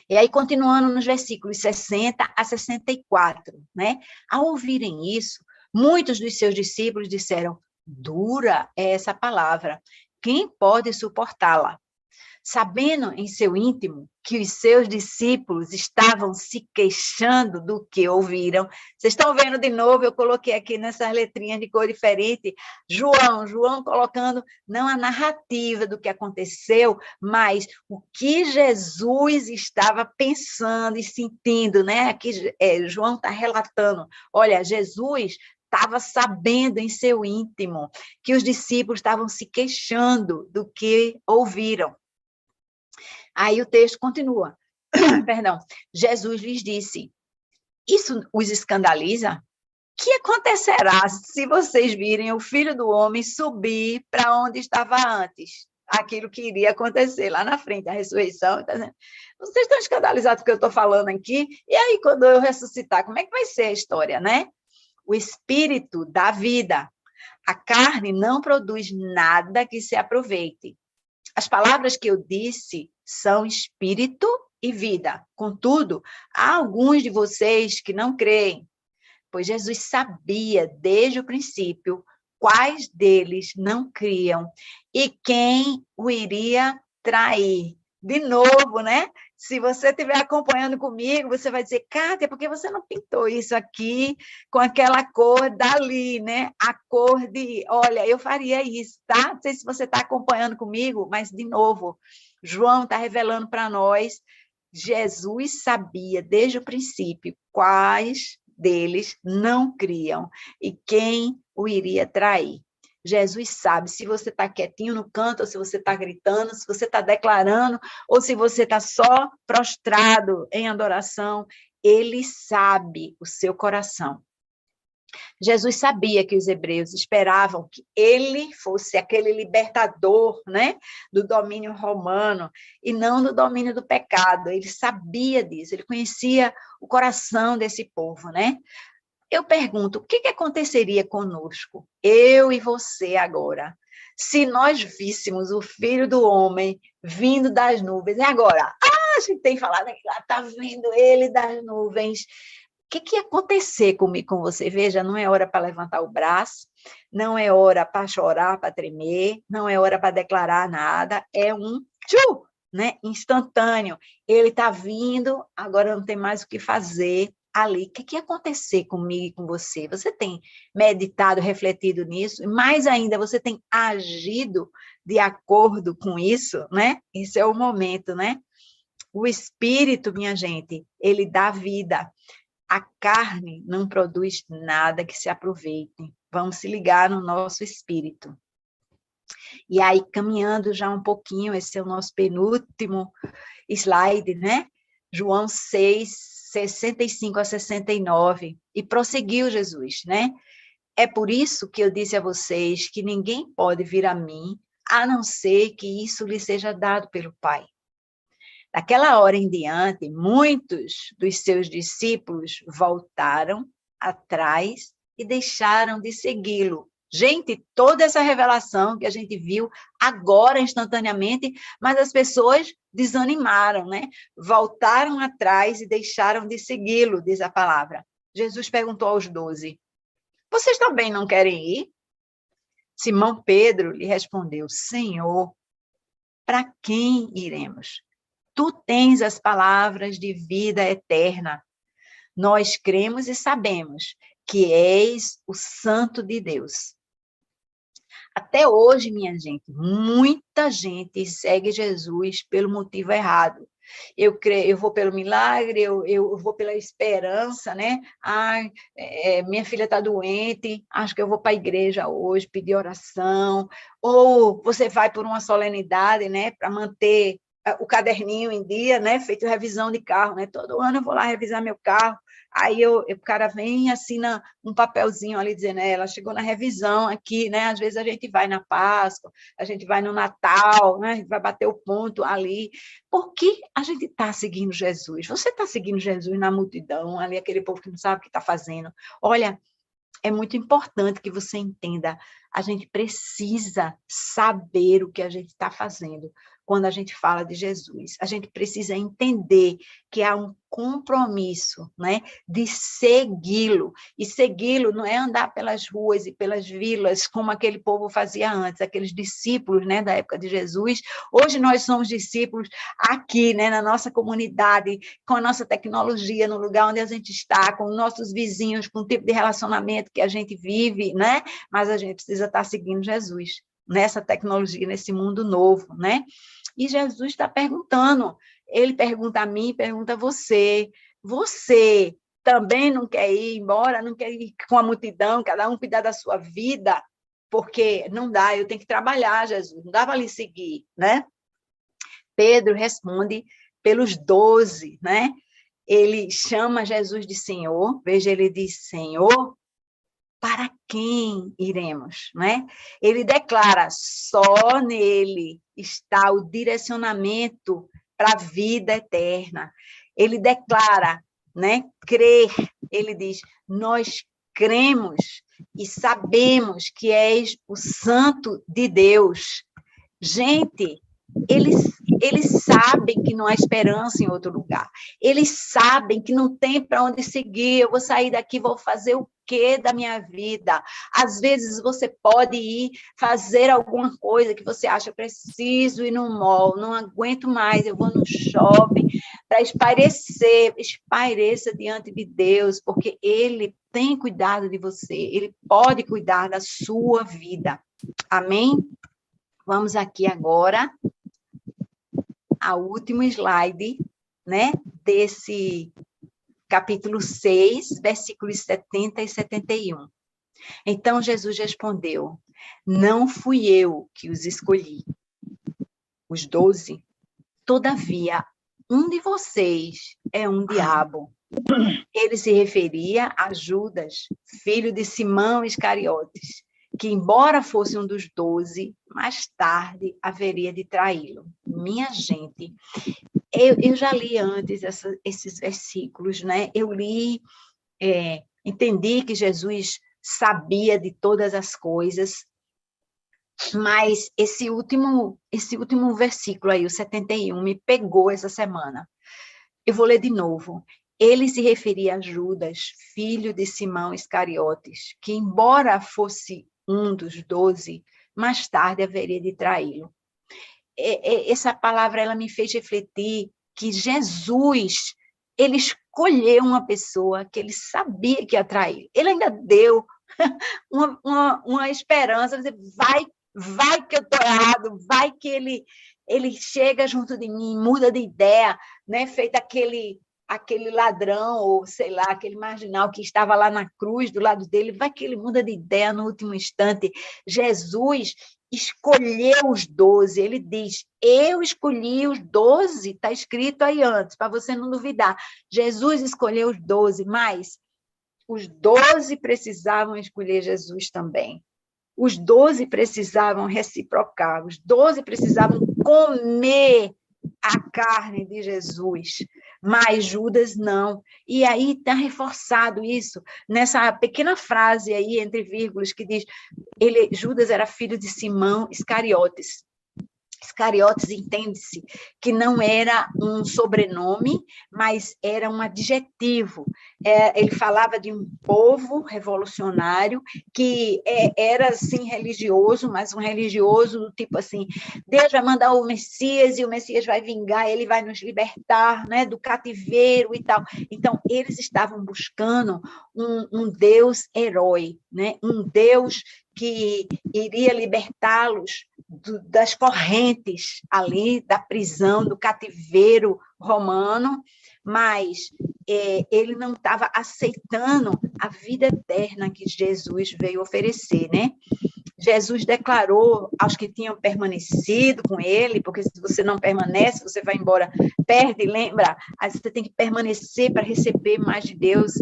E aí, continuando nos versículos 60 a 64, né? Ao ouvirem isso, muitos dos seus discípulos disseram, dura é essa palavra, quem pode suportá-la? Sabendo em seu íntimo que os seus discípulos estavam se queixando do que ouviram. Vocês estão vendo de novo, eu coloquei aqui nessas letrinhas de cor diferente, João colocando não a narrativa do que aconteceu, mas o que Jesus estava pensando e sentindo, né? Aqui João está relatando, olha, Jesus estava sabendo em seu íntimo que os discípulos estavam se queixando do que ouviram. Aí o texto continua. Perdão. Jesus lhes disse, isso os escandaliza? Que acontecerá se vocês virem o Filho do Homem subir para onde estava antes? Aquilo que iria acontecer lá na frente, a ressurreição. Tá dizendo, vocês estão escandalizados com o que eu estou falando aqui? E aí, quando eu ressuscitar, como é que vai ser a história, né? O Espírito dá vida. A carne não produz nada que se aproveite. As palavras que eu disse são espírito e vida. Contudo, há alguns de vocês que não creem, pois Jesus sabia desde o princípio quais deles não criam e quem o iria trair. De novo, né? Se você estiver acompanhando comigo, você vai dizer, Kátia, por que você não pintou isso aqui com aquela cor dali, né? A cor de... Olha, eu faria isso, tá? Não sei se você está acompanhando comigo, mas, de novo, João está revelando para nós, Jesus sabia, desde o princípio, quais deles não criam e quem o iria trair. Jesus sabe se você está quietinho no canto, ou se você está gritando, se você está declarando, ou se você está só prostrado em adoração. Ele sabe o seu coração. Jesus sabia que os hebreus esperavam que ele fosse aquele libertador, né, do domínio romano e não do domínio do pecado. Ele sabia disso, ele conhecia o coração desse povo, né? Eu pergunto, o que aconteceria conosco, eu e você agora, se nós víssemos o Filho do Homem vindo das nuvens? E agora? A gente tem falado que lá está vindo ele das nuvens. O que ia acontecer comigo, com você? Veja, não é hora para levantar o braço, não é hora para chorar, para tremer, não é hora para declarar nada, é um tchu, né, instantâneo. Ele está vindo, agora não tem mais o que fazer ali. O que ia acontecer comigo e com você? Você tem meditado, refletido nisso? E mais ainda, você tem agido de acordo com isso, né? Isso é o momento, né? O Espírito, minha gente, ele dá vida. A carne não produz nada que se aproveite. Vamos se ligar no nosso espírito. E aí, caminhando já um pouquinho, esse é o nosso penúltimo slide, né? João 6, 65 a 69. E prosseguiu Jesus, né? É por isso que eu disse a vocês que ninguém pode vir a mim, a não ser que isso lhe seja dado pelo Pai. Daquela hora em diante, muitos dos seus discípulos voltaram atrás e deixaram de segui-lo. Gente, toda essa revelação que a gente viu agora, instantaneamente, mas as pessoas desanimaram, né? Voltaram atrás e deixaram de segui-lo, diz a palavra. Jesus perguntou aos 12, vocês também não querem ir? Simão Pedro lhe respondeu, Senhor, para quem iremos? Tu tens as palavras de vida eterna. Nós cremos e sabemos que és o Santo de Deus. Até hoje, minha gente, muita gente segue Jesus pelo motivo errado. Eu vou pelo milagre, eu vou pela esperança, né? Minha filha está doente, acho que eu vou para a igreja hoje pedir oração. Ou você vai por uma solenidade, né? Para manter o caderninho em dia, né? Feito revisão de carro, né? Todo ano eu vou lá revisar meu carro. Aí o cara vem e assina um papelzinho ali dizendo, ela chegou na revisão aqui, né? Às vezes a gente vai na Páscoa, a gente vai no Natal, né? A gente vai bater o ponto ali. Por que a gente está seguindo Jesus? Você está seguindo Jesus na multidão, ali aquele povo que não sabe o que está fazendo. Olha, é muito importante que você entenda, a gente precisa saber o que a gente está fazendo quando a gente fala de Jesus. A gente precisa entender que há um compromisso, né, de segui-lo. E segui-lo não é andar pelas ruas e pelas vilas, como aquele povo fazia antes, aqueles discípulos, né, da época de Jesus. Hoje nós somos discípulos aqui, né, na nossa comunidade, com a nossa tecnologia, no lugar onde a gente está, com nossos vizinhos, com o tipo de relacionamento que a gente vive, né? Mas a gente precisa estar seguindo Jesus nessa tecnologia, nesse mundo novo, né? E Jesus está perguntando, ele pergunta a mim, pergunta a você também não quer ir embora, não quer ir com a multidão, cada um cuidar da sua vida, porque não dá, eu tenho que trabalhar, Jesus, não dá para lhe seguir, né? Pedro responde pelos 12, né? Ele chama Jesus de Senhor, veja, ele diz, Senhor, para quem iremos, né? Ele declara, só nele está o direcionamento para a vida eterna. Ele declara, né? Crer, ele diz, nós cremos e sabemos que és o Santo de Deus. Gente, eles sabem que não há esperança em outro lugar. Eles sabem que não tem para onde seguir. Eu vou sair daqui, vou fazer o quê da minha vida? Às vezes você pode ir fazer alguma coisa que você acha preciso ir no mall, não aguento mais, eu vou no shopping para espairecer, espaireça diante de Deus, porque Ele tem cuidado de você, Ele pode cuidar da sua vida. Amém? Vamos aqui agora ao último slide, né, desse capítulo 6, versículos 70 e 71. Então Jesus respondeu: não fui eu que os escolhi, os 12. Todavia, um de vocês é um diabo. Ele se referia a Judas, filho de Simão Iscariotes, que, embora fosse um dos 12, mais tarde haveria de traí-lo. Minha gente, eu já li antes esses versículos, né? Eu li, entendi que Jesus sabia de todas as coisas, mas esse último versículo aí, o 71, me pegou essa semana. Eu vou ler de novo. Ele se referia a Judas, filho de Simão Iscariotes, que, embora fosse um dos 12, mais tarde haveria de traí-lo. Essa palavra ela me fez refletir que Jesus, ele escolheu uma pessoa que ele sabia que ia trair. Ele ainda deu uma esperança, vai que eu estou errado, vai que ele chega junto de mim, muda de ideia, né? Feito aquele ladrão, ou sei lá, aquele marginal que estava lá na cruz do lado dele, vai que ele muda de ideia no último instante. Jesus escolheu os 12, ele diz, eu escolhi os 12, está escrito aí antes, para você não duvidar. Jesus escolheu os 12, mas os 12 precisavam escolher Jesus também. Os 12 precisavam reciprocar, os 12 precisavam comer a carne de Jesus, mas Judas não. E aí está reforçado isso, nessa pequena frase aí, entre vírgulas, que diz, Judas era filho de Simão Iscariotes. Iscariotes, entende-se que não era um sobrenome, mas era um adjetivo. Ele falava de um povo revolucionário que era, assim, religioso, mas um religioso do tipo assim, Deus vai mandar o Messias e o Messias vai vingar, ele vai nos libertar, né, do cativeiro e tal. Então, eles estavam buscando um Deus herói, né, um Deus que iria libertá-los das correntes ali, da prisão, do cativeiro romano, mas ele não estava aceitando a vida eterna que Jesus veio oferecer, né? Jesus declarou aos que tinham permanecido com ele, porque se você não permanece, você vai embora, perde, lembra? Aí você tem que permanecer para receber mais de Deus.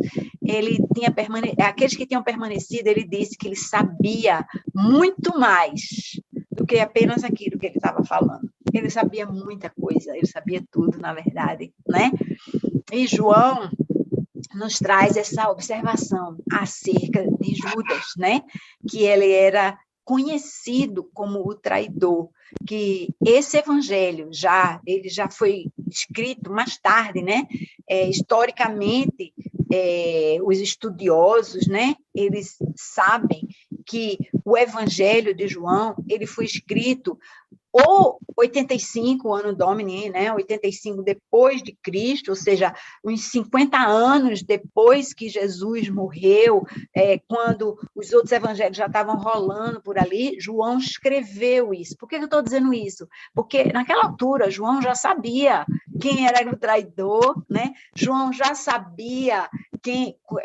Aqueles que tinham permanecido, ele disse que ele sabia muito mais do que apenas aquilo que ele estava falando. Ele sabia muita coisa, ele sabia tudo, na verdade, né? E João nos traz essa observação acerca de Judas, né? Que ele era conhecido como o traidor, que esse evangelho ele já foi escrito mais tarde, né? Historicamente, os estudiosos, né? Eles sabem que o evangelho de João, ele foi escrito ou 85, ano Domini, né? 85 depois de Cristo, ou seja, uns 50 anos depois que Jesus morreu, quando os outros evangelhos já estavam rolando por ali, João escreveu isso. Por que eu estou dizendo isso? Porque naquela altura, João já sabia quem era o traidor, né? João já sabia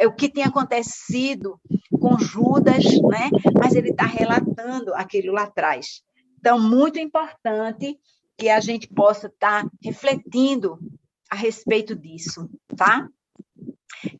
o que tinha acontecido com Judas, né? Mas ele está relatando aquilo lá atrás. Então, muito importante que a gente possa estar refletindo a respeito disso, tá?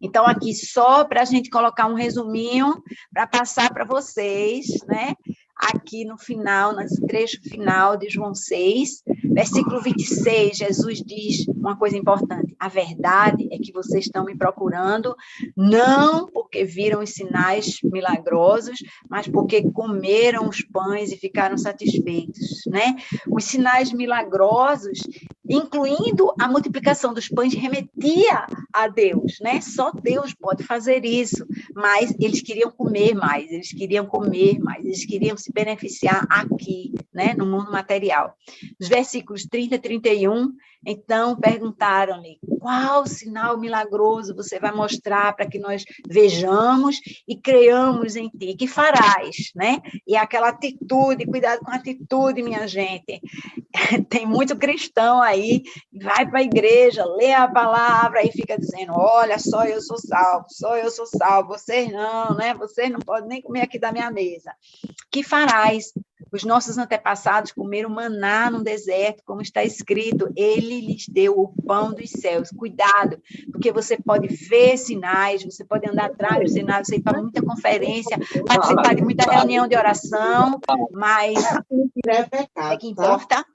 Então, aqui só para a gente colocar um resuminho, para passar para vocês, né? Aqui no final, nesse trecho final de João 6, versículo 26, Jesus diz uma coisa importante, a verdade é que vocês estão me procurando, não por porque viram os sinais milagrosos, mas porque comeram os pães e ficaram satisfeitos, né? Os sinais milagrosos, incluindo a multiplicação dos pães, remetia a Deus, né? Só Deus pode fazer isso, mas eles queriam comer mais, eles queriam comer mais, eles queriam se beneficiar aqui, né? No mundo material. Nos versículos 30 e 31, então perguntaram-lhe: qual sinal milagroso você vai mostrar para que nós vejamos e creiamos em ti? Que farás, né? E aquela atitude, cuidado com a atitude, minha gente. Tem muito cristão aí, vai para a igreja, lê a palavra e fica dizendo: olha, só eu sou salvo, vocês não, né? Vocês não podem nem comer aqui da minha mesa. Que farás? Os nossos antepassados comeram maná no deserto, como está escrito, ele lhes deu o pão dos céus. Cuidado, porque você pode ver sinais, você pode andar atrás dos sinais, você ir para muita conferência, participar de muita reunião de oração, mas o que importa?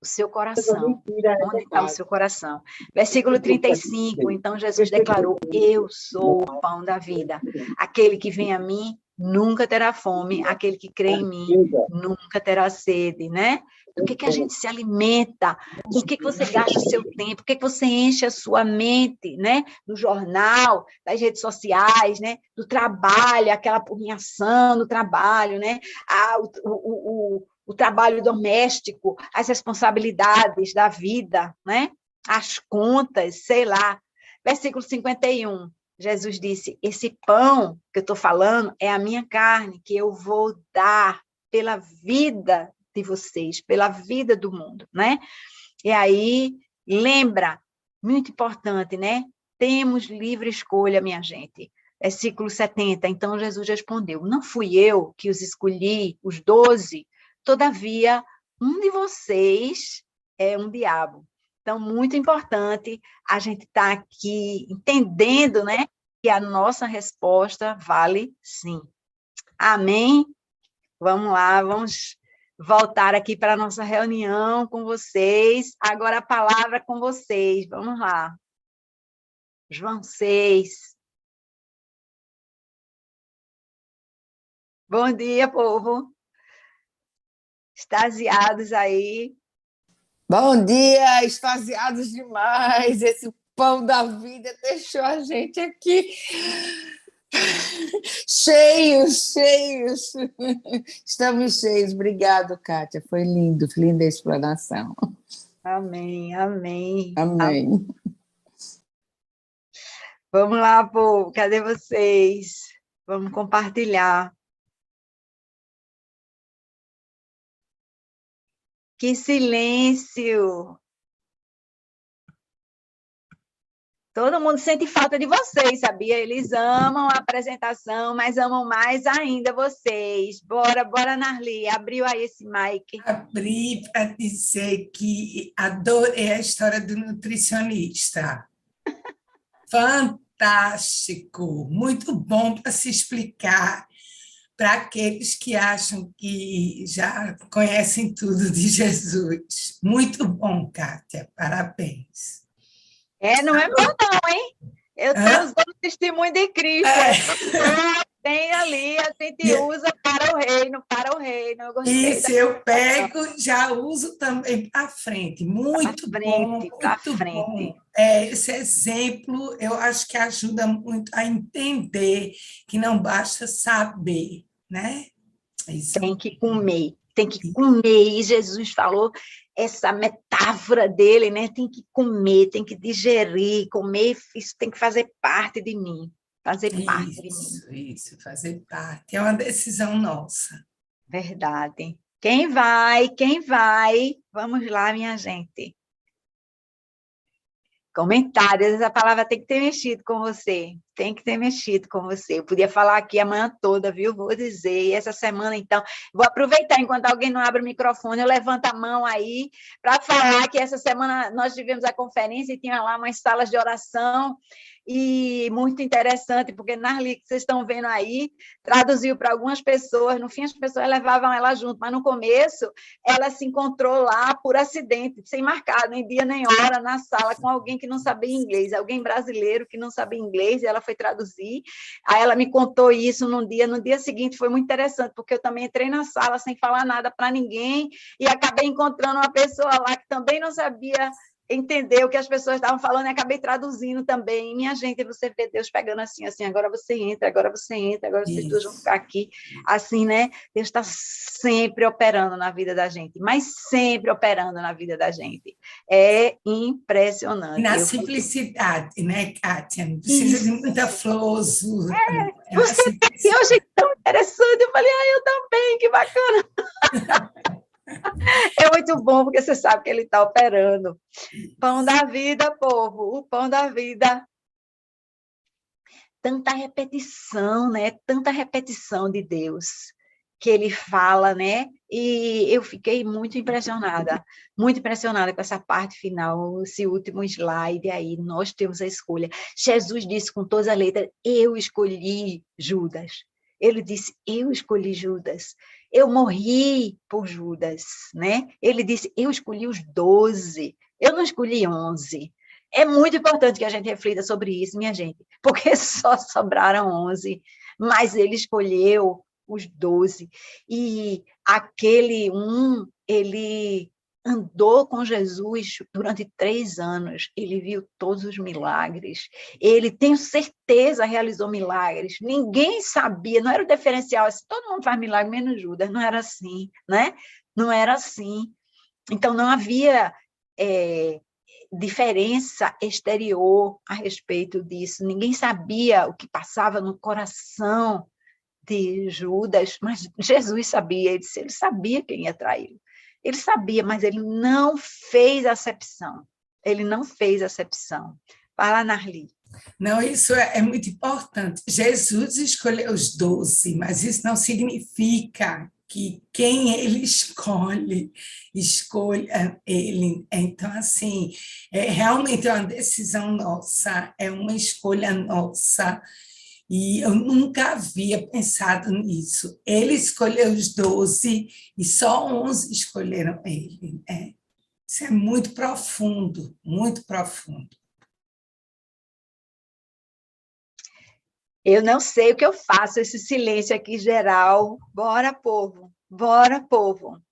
O seu coração. Onde está o seu coração? Versículo 35, então Jesus declarou: eu sou o pão da vida. Aquele que vem a mim nunca terá fome, aquele que crê em mim nunca terá sede, né? Do que a gente se alimenta? Do que você gasta o seu tempo? O que você enche a sua mente, né? No jornal, das redes sociais, né? Do trabalho, aquela porrinhação do trabalho, né? O trabalho doméstico, as responsabilidades da vida, né? As contas, sei lá. Versículo 51. Jesus disse: esse pão que eu estou falando é a minha carne, que eu vou dar pela vida de vocês, pela vida do mundo, né? E aí, lembra, muito importante, né? Temos livre escolha, minha gente. Versículo 70, então Jesus respondeu: não fui eu que os escolhi, os 12, todavia, um de vocês é um diabo. Então, muito importante a gente estar aqui entendendo, né, que a nossa resposta vale sim. Amém? Vamos lá, vamos voltar aqui para a nossa reunião com vocês. Agora a palavra com vocês. Vamos lá. João 6. Bom dia, povo. Extasiados aí. Bom dia, extasiados demais. Esse pão da vida deixou a gente aqui cheios, cheios. Estamos cheios. Obrigado, Kátia. Foi lindo, linda a explanação. Amém, amém. Amém. Vamos lá, povo. Cadê vocês? Vamos compartilhar. Que silêncio! Todo mundo sente falta de vocês, sabia? Eles amam a apresentação, mas amam mais ainda vocês. Bora, Narli, abriu aí esse mic. Abri para dizer que adorei a história do nutricionista. Fantástico, muito bom para se explicar para aqueles que acham que já conhecem tudo de Jesus. Muito bom, Kátia, parabéns. Não é bom não, hein? Eu estou usando o testemunho de Cristo. Tem ali, a gente usa para o reino. Eu gostei. Isso, eu pego, já uso também para frente. Muito bom, muito bom. Esse exemplo, eu acho que ajuda muito a entender que não basta saber, né? Isso. Tem que comer. E Jesus falou essa metáfora dele, né? Tem que comer, tem que digerir, comer, isso tem que fazer parte de mim. Fazer parte de mim. Isso, fazer parte. É uma decisão nossa. Verdade. Quem vai? Vamos lá, minha gente. Comentários, essa palavra tem que ter mexido com você. Tem que ter mexido com você. Eu podia falar aqui a manhã toda, viu? Vou dizer. E essa semana, então, vou aproveitar, enquanto alguém não abre o microfone, eu levanto a mão aí para falar que essa semana nós tivemos a conferência e tinha lá umas salas de oração. e muito interessante, porque Narli, que vocês estão vendo aí, traduziu para algumas pessoas, no fim as pessoas levavam ela junto, mas no começo ela se encontrou lá por acidente, sem marcar nem dia nem hora, na sala, com alguém que não sabia inglês, alguém brasileiro que não sabia inglês, e ela foi traduzir, aí ela me contou isso no dia seguinte foi muito interessante, porque eu também entrei na sala sem falar nada para ninguém, e acabei encontrando uma pessoa lá que também não sabia entender o que as pessoas estavam falando e acabei traduzindo também. E, minha gente, você vê Deus pegando assim, agora você entra, agora vocês dois vão ficar aqui, assim, né? Deus está sempre operando na vida da gente, mas sempre operando na vida da gente. É impressionante. E na simplicidade, né, Kátia? Não precisa de muita flor. Eu achei tão interessante, eu falei, eu também, que bacana. É muito bom, porque você sabe que ele está operando. Pão da vida, povo, o pão da vida. Tanta repetição, né? Tanta repetição de Deus que ele fala, né? E eu fiquei muito impressionada com essa parte final, esse último slide aí, nós temos a escolha. Jesus disse com todas as letras, eu escolhi Judas. Ele disse, eu escolhi Judas. Eu morri por Judas, né? Ele disse, eu escolhi os 12, eu não escolhi 11. É muito importante que a gente reflita sobre isso, minha gente, porque só sobraram 11, mas ele escolheu os 12. E aquele ele andou com Jesus durante 3 anos, ele viu todos os milagres, ele, tenho certeza, realizou milagres, ninguém sabia, não era o diferencial, assim, todo mundo faz milagre, menos Judas, não era assim, né? Não era assim. Então, não havia diferença exterior a respeito disso, ninguém sabia o que passava no coração de Judas, mas Jesus sabia, ele sabia quem ia traí-lo. Ele sabia, mas ele não fez acepção. Ele não fez acepção. Fala, Narli. Não, isso é muito importante. Jesus escolheu os 12, mas isso não significa que quem ele escolha ele. Então, assim, realmente é uma decisão nossa, é uma escolha nossa. E eu nunca havia pensado nisso. Ele escolheu os 12 e só 11 escolheram ele. Isso é muito profundo, muito profundo. Eu não sei o que eu faço, esse silêncio aqui geral. Bora, povo. Bora, povo.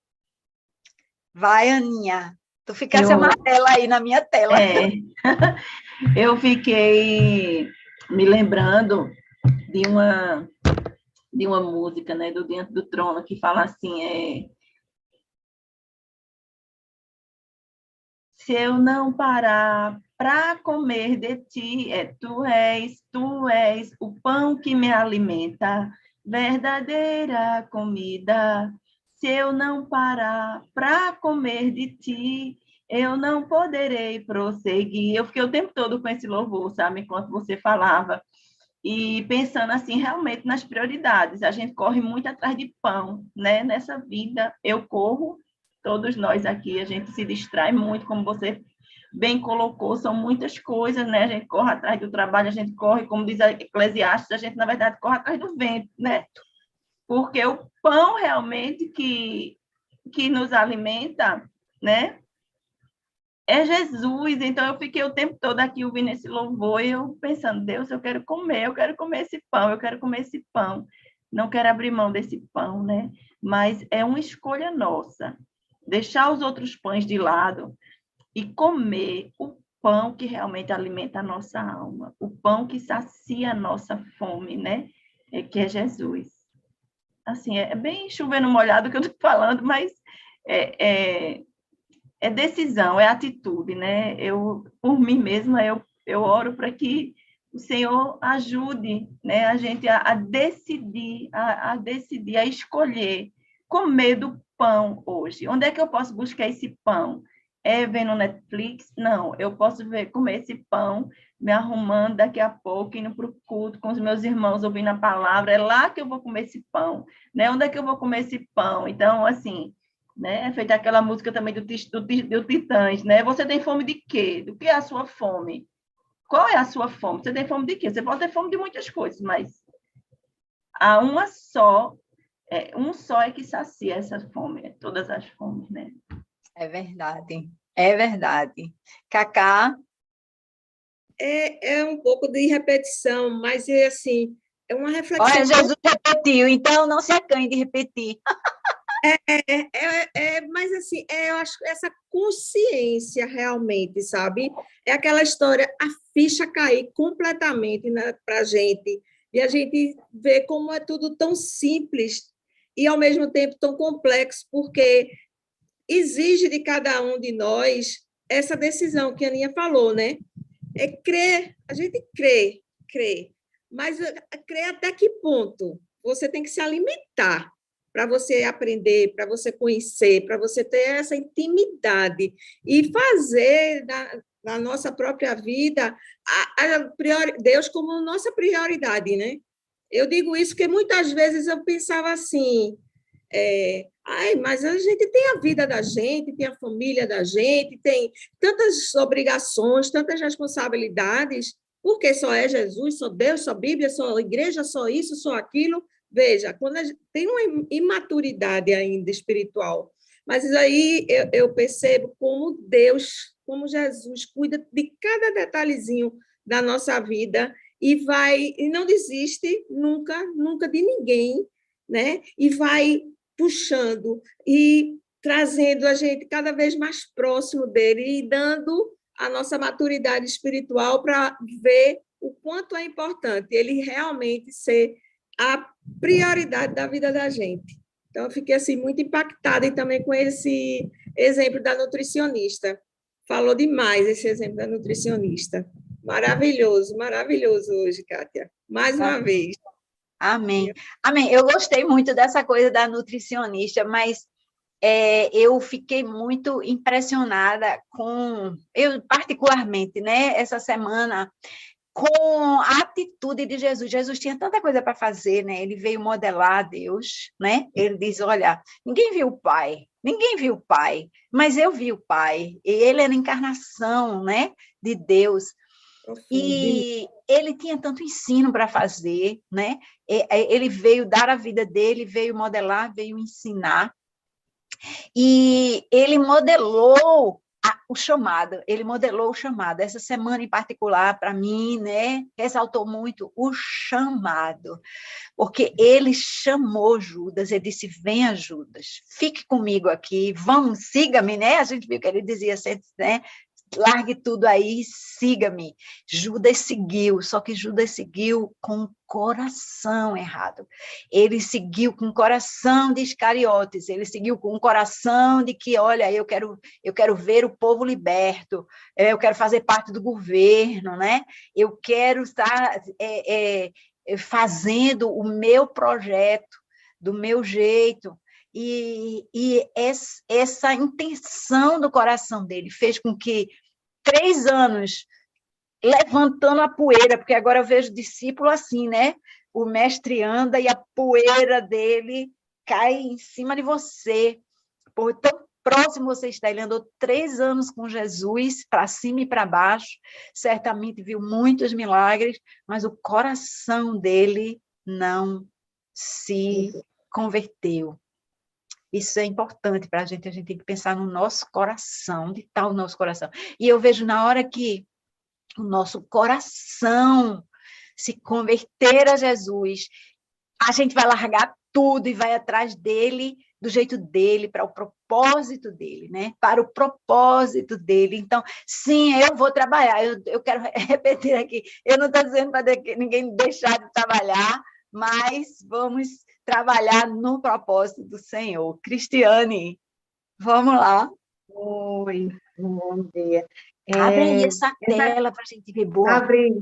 Vai, Aninha. Tu ficasse amarela aí na minha tela. Eu fiquei me lembrando de uma música, né, do Diante do Trono, que fala assim, se eu não parar para comer de ti, tu és o pão que me alimenta, verdadeira comida. Se eu não parar para comer de ti, eu não poderei prosseguir. Eu fiquei o tempo todo com esse louvor, sabe, enquanto você falava. E pensando assim, realmente nas prioridades. A gente corre muito atrás de pão, né? Nessa vida, eu corro, todos nós aqui, a gente se distrai muito, como você bem colocou, são muitas coisas, né? A gente corre atrás do trabalho, a gente corre, como diz a Eclesiastes, a gente, na verdade, corre atrás do vento, né? Porque o pão realmente que nos alimenta, né? É Jesus. Então eu fiquei o tempo todo aqui ouvindo esse louvor e eu pensando, Deus, eu quero comer esse pão, eu quero comer esse pão, não quero abrir mão desse pão, né? Mas é uma escolha nossa, deixar os outros pães de lado e comer o pão que realmente alimenta a nossa alma, o pão que sacia a nossa fome, né? Que é Jesus. Assim, é bem chovendo molhado que eu estou falando, mas é decisão, é atitude, né? Por mim mesma, eu oro para que o Senhor ajude, né, a gente a decidir, a escolher comer do pão hoje. Onde é que eu posso buscar esse pão? É vendo Netflix? Não, eu posso comer esse pão me arrumando daqui a pouco, indo para o culto com os meus irmãos, ouvindo a palavra. É lá que eu vou comer esse pão, né? Onde é que eu vou comer esse pão? Então, assim, né? Feita aquela música também do Titãs, né? Você tem fome de quê? Do que é a sua fome? Qual é a sua fome? Você tem fome de quê? Você pode ter fome de muitas coisas, mas há uma só, um só é que sacia essa fome, todas as fomes, né? É verdade, é verdade. Cacá? É um pouco de repetição, mas é assim, é uma reflexão. Olha, Jesus repetiu, então não se acanhe de repetir. Mas assim, eu acho que essa consciência realmente, sabe? É aquela história, a ficha cair completamente, né, para a gente, e a gente vê como é tudo tão simples e, ao mesmo tempo, tão complexo, porque exige de cada um de nós essa decisão que a Aninha falou, né? É crer, a gente crê, mas crê até que ponto? Você tem que se alimentar para você aprender, para você conhecer, para você ter essa intimidade e fazer na nossa própria vida Deus como nossa prioridade, né? Eu digo isso porque muitas vezes eu pensava assim, mas a gente tem a vida da gente, tem a família da gente, tem tantas obrigações, tantas responsabilidades, porque só é Jesus, só Deus, só Bíblia, só igreja, só isso, só aquilo. Veja, quando a gente tem uma imaturidade ainda espiritual, mas aí eu percebo como Deus, como Jesus cuida de cada detalhezinho da nossa vida e não desiste nunca, nunca de ninguém, né? E vai puxando e trazendo a gente cada vez mais próximo dele e dando a nossa maturidade espiritual para ver o quanto é importante ele realmente ser a prioridade da vida da gente. Então, eu fiquei assim, muito impactada e também com esse exemplo da nutricionista. Falou demais esse exemplo da nutricionista. Maravilhoso, maravilhoso hoje, Kátia. Mais uma vez. Amém. Amém. Eu gostei muito dessa coisa da nutricionista, mas eu fiquei muito impressionada eu particularmente, né, essa semana, com a atitude de Jesus. Jesus tinha tanta coisa para fazer, né? Ele veio modelar Deus, né? Ele diz, olha, ninguém viu o Pai, mas eu vi o Pai. E ele era a encarnação, né, de Deus. E ele tinha tanto ensino para fazer, né? Ele veio dar a vida dele, veio modelar, veio ensinar. E ele modelou o chamado, essa semana em particular, para mim, né, ressaltou muito o chamado, porque ele chamou Judas, ele disse, venha Judas, fique comigo aqui, vamos, siga-me, né, a gente viu que ele dizia sempre, né, largue tudo aí, siga-me. Judas seguiu, só que Judas seguiu com o coração errado. Ele seguiu com o coração de Iscariotes, ele seguiu com o coração de que, olha, eu quero ver o povo liberto, eu quero fazer parte do governo, né? Eu quero estar fazendo o meu projeto, do meu jeito. E essa intenção do coração dele fez com que 3 anos levantando a poeira, porque agora eu vejo discípulo assim, né? O mestre anda e a poeira dele cai em cima de você. Por tão próximo você está, ele andou 3 anos com Jesus, para cima e para baixo, certamente viu muitos milagres, mas o coração dele não se converteu. Isso é importante para a gente tem que pensar no nosso coração, onde está o nosso coração. E eu vejo na hora que o nosso coração se converter a Jesus, a gente vai largar tudo e vai atrás dele, do jeito dele, para o propósito dele, né? Para o propósito dele. Então, sim, eu vou trabalhar, eu quero repetir aqui, eu não estou dizendo para ninguém deixar de trabalhar, mas vamos trabalhar no propósito do Senhor. Cristiane, vamos lá. Oi, bom dia. Abre aí essa tela para a gente ver boa. Abre.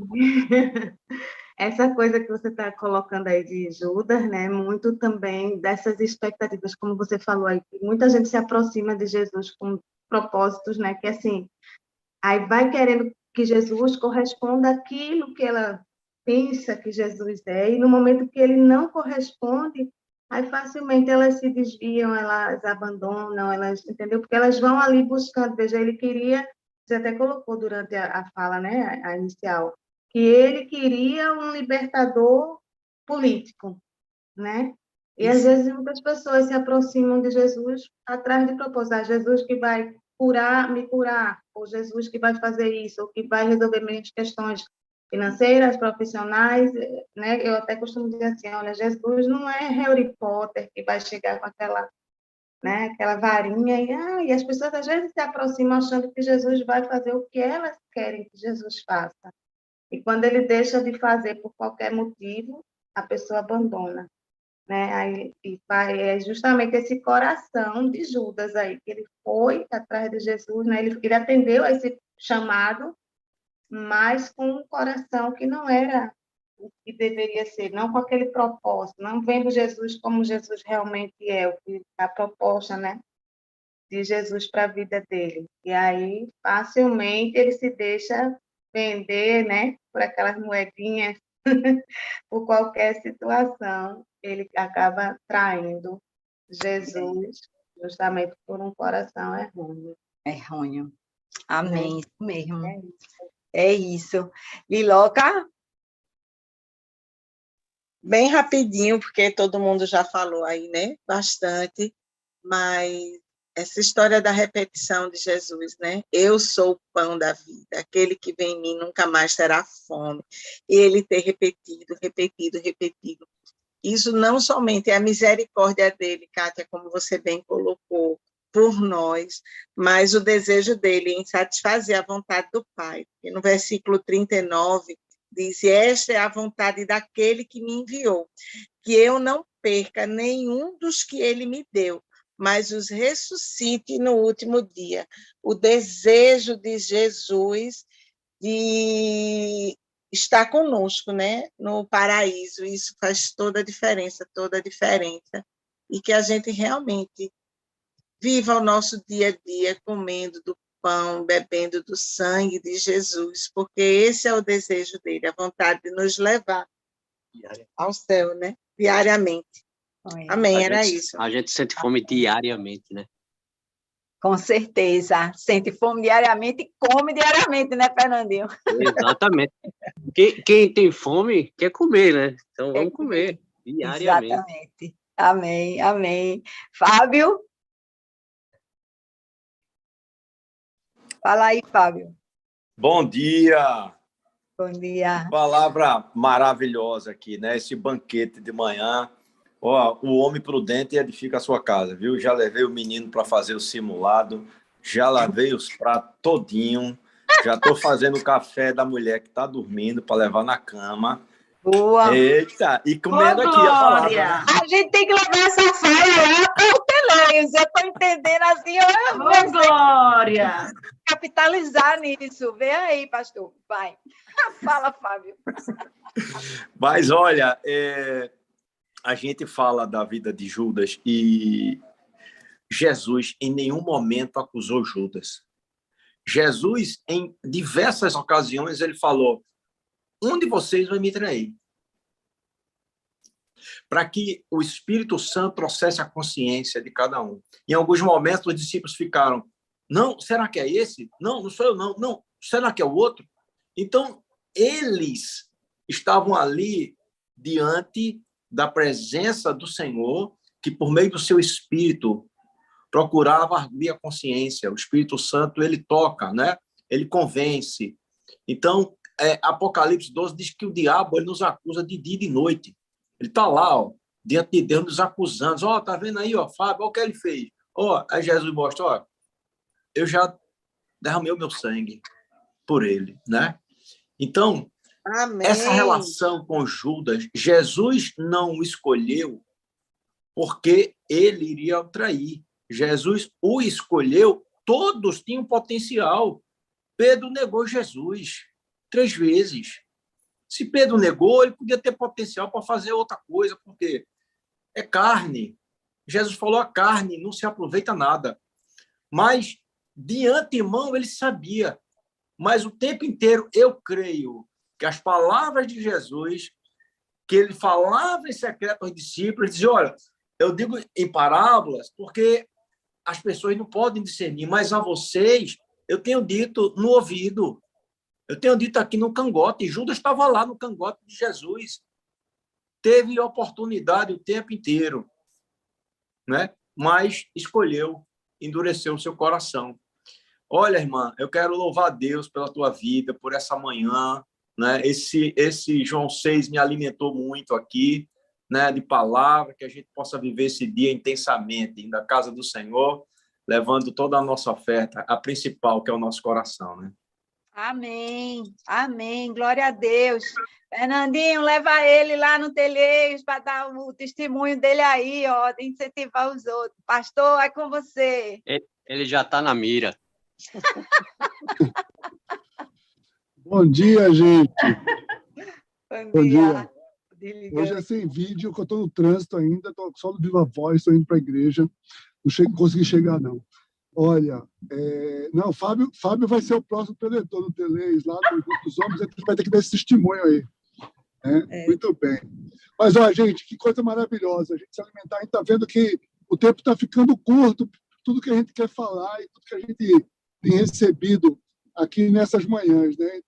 Essa coisa que você está colocando aí de Judas, né? Muito também dessas expectativas, como você falou aí, que muita gente se aproxima de Jesus com propósitos, né? Que assim, aí vai querendo que Jesus corresponda àquilo que ela pensa que Jesus é, e no momento que ele não corresponde, aí facilmente elas se desviam, elas abandonam, entendeu? Porque elas vão ali buscando, veja, ele queria você até colocou durante a fala, né, a inicial, que ele queria um libertador político, né? E às vezes muitas pessoas se aproximam de Jesus atrás de propósito. Jesus que vai me curar, ou Jesus que vai fazer isso, ou que vai resolver minhas questões financeiras, profissionais, né? Eu até costumo dizer assim, olha, Jesus não é Harry Potter que vai chegar com aquela, né, aquela varinha e as pessoas às vezes se aproximam achando que Jesus vai fazer o que elas querem que Jesus faça. E quando ele deixa de fazer por qualquer motivo, a pessoa abandona, né? Aí é justamente esse coração de Judas aí, que ele foi atrás de Jesus, né? Ele atendeu a esse chamado, mas com um coração que não era o que deveria ser, não com aquele propósito, não vendo Jesus como Jesus realmente é, o que a proposta, né, de Jesus para a vida dele. E aí, facilmente, ele se deixa vender, né, por aquelas moedinhas, por qualquer situação, ele acaba traindo Jesus, justamente por um coração errôneo. Errôneo. Amém, isso mesmo. É isso. É isso. Liloca? Bem rapidinho, porque todo mundo já falou aí, né? Bastante, mas essa história da repetição de Jesus, né? Eu sou o pão da vida, aquele que vem em mim nunca mais terá fome. E ele ter repetido, repetido, repetido. Isso não somente é a misericórdia dele, Kátia, como você bem colocou, por nós, mas o desejo dele em satisfazer a vontade do Pai. E no versículo 39, diz, esta é a vontade daquele que me enviou, que eu não perca nenhum dos que ele me deu, mas os ressuscite no último dia. O desejo de Jesus de estar conosco, né, no paraíso, isso faz toda a diferença, e que a gente realmente viva o nosso dia a dia comendo do pão, bebendo do sangue de Jesus, porque esse é o desejo dele, a vontade de nos levar ao céu, né, diariamente. Amém, era isso. A gente sente fome diariamente, né? Com certeza. Sente fome diariamente e come diariamente, né, Fernandinho? Exatamente. Quem tem fome quer comer, né? Então vamos comer diariamente. Exatamente. Amém, amém. Fábio? Fala aí, Fábio. Bom dia! Bom dia. Palavra maravilhosa aqui, né? Esse banquete de manhã. Ó, o homem prudente edifica a sua casa, viu? Já levei o menino para fazer o simulado, já lavei os pratos todinho, já estou fazendo o café da mulher que está dormindo para levar na cama. Boa. Eita, e comendo aqui a palavra. Né? A gente tem que levar essa fala lá para o Teleios. Eu estou entendendo assim. Ô, Glória! Capitalizar nisso. Vem aí, pastor. Vai. Fala, Fábio. Mas, olha, a gente fala da vida de Judas e Jesus em nenhum momento acusou Judas. Jesus, em diversas ocasiões, ele falou, um de vocês vai me trair. Para que o Espírito Santo trouxesse a consciência de cada um. Em alguns momentos, os discípulos ficaram, não, será que é esse? Não, não sou eu, não. Não, será que é o outro? Então, eles estavam ali diante da presença do Senhor, que por meio do seu Espírito procurava arguir a consciência. O Espírito Santo, ele toca, né? Ele convence. Então, Apocalipse 12 diz que o diabo ele nos acusa de dia e de noite. Ele está lá, ó, diante de Deus, nos acusando. Ó, tá vendo aí, ó, Fábio, olha o que ele fez. Ó, aí Jesus mostra, ó, eu já derramei o meu sangue por ele, né? Então, Amém. Essa relação com Judas, Jesus não o escolheu porque ele iria o trair. Jesus o escolheu, todos tinham potencial. Pedro negou Jesus 3 vezes. Se Pedro negou, ele podia ter potencial para fazer outra coisa, porque é carne. Jesus falou, a carne não se aproveita nada. Mas, de antemão, ele sabia. Mas o tempo inteiro, eu creio que as palavras de Jesus, que ele falava em secreto aos discípulos, ele dizia, olha, eu digo em parábolas porque as pessoas não podem discernir, mas a vocês eu tenho dito no ouvido, eu tenho dito aqui no cangote. Judas estava lá no cangote de Jesus. Teve oportunidade o tempo inteiro, né? Mas escolheu, endureceu o seu coração. Olha, irmã, eu quero louvar a Deus pela tua vida, por essa manhã, né? Esse João 6 me alimentou muito aqui, né? De palavra, que a gente possa viver esse dia intensamente na casa do Senhor, levando toda a nossa oferta, a principal, que é o nosso coração, né? Amém, amém, glória a Deus. Fernandinho, leva ele lá no Telheios para dar o testemunho dele aí, ó, de incentivar os outros. Pastor, é com você. Ele já está na mira. Bom dia, gente. Bom dia. Hoje é sem vídeo, que eu estou no trânsito ainda, estou só no Viva Voz, estou indo para a igreja. Não consegui chegar, não. Olha, não, Fábio vai ser o próximo preletor do Telês, lá dos homens, ele vai ter que dar esse testemunho aí. Muito bem. Mas, olha, gente, que coisa maravilhosa a gente se alimentar. A gente está vendo que o tempo está ficando curto, tudo que a gente quer falar e tudo que a gente tem recebido aqui nessas manhãs, né?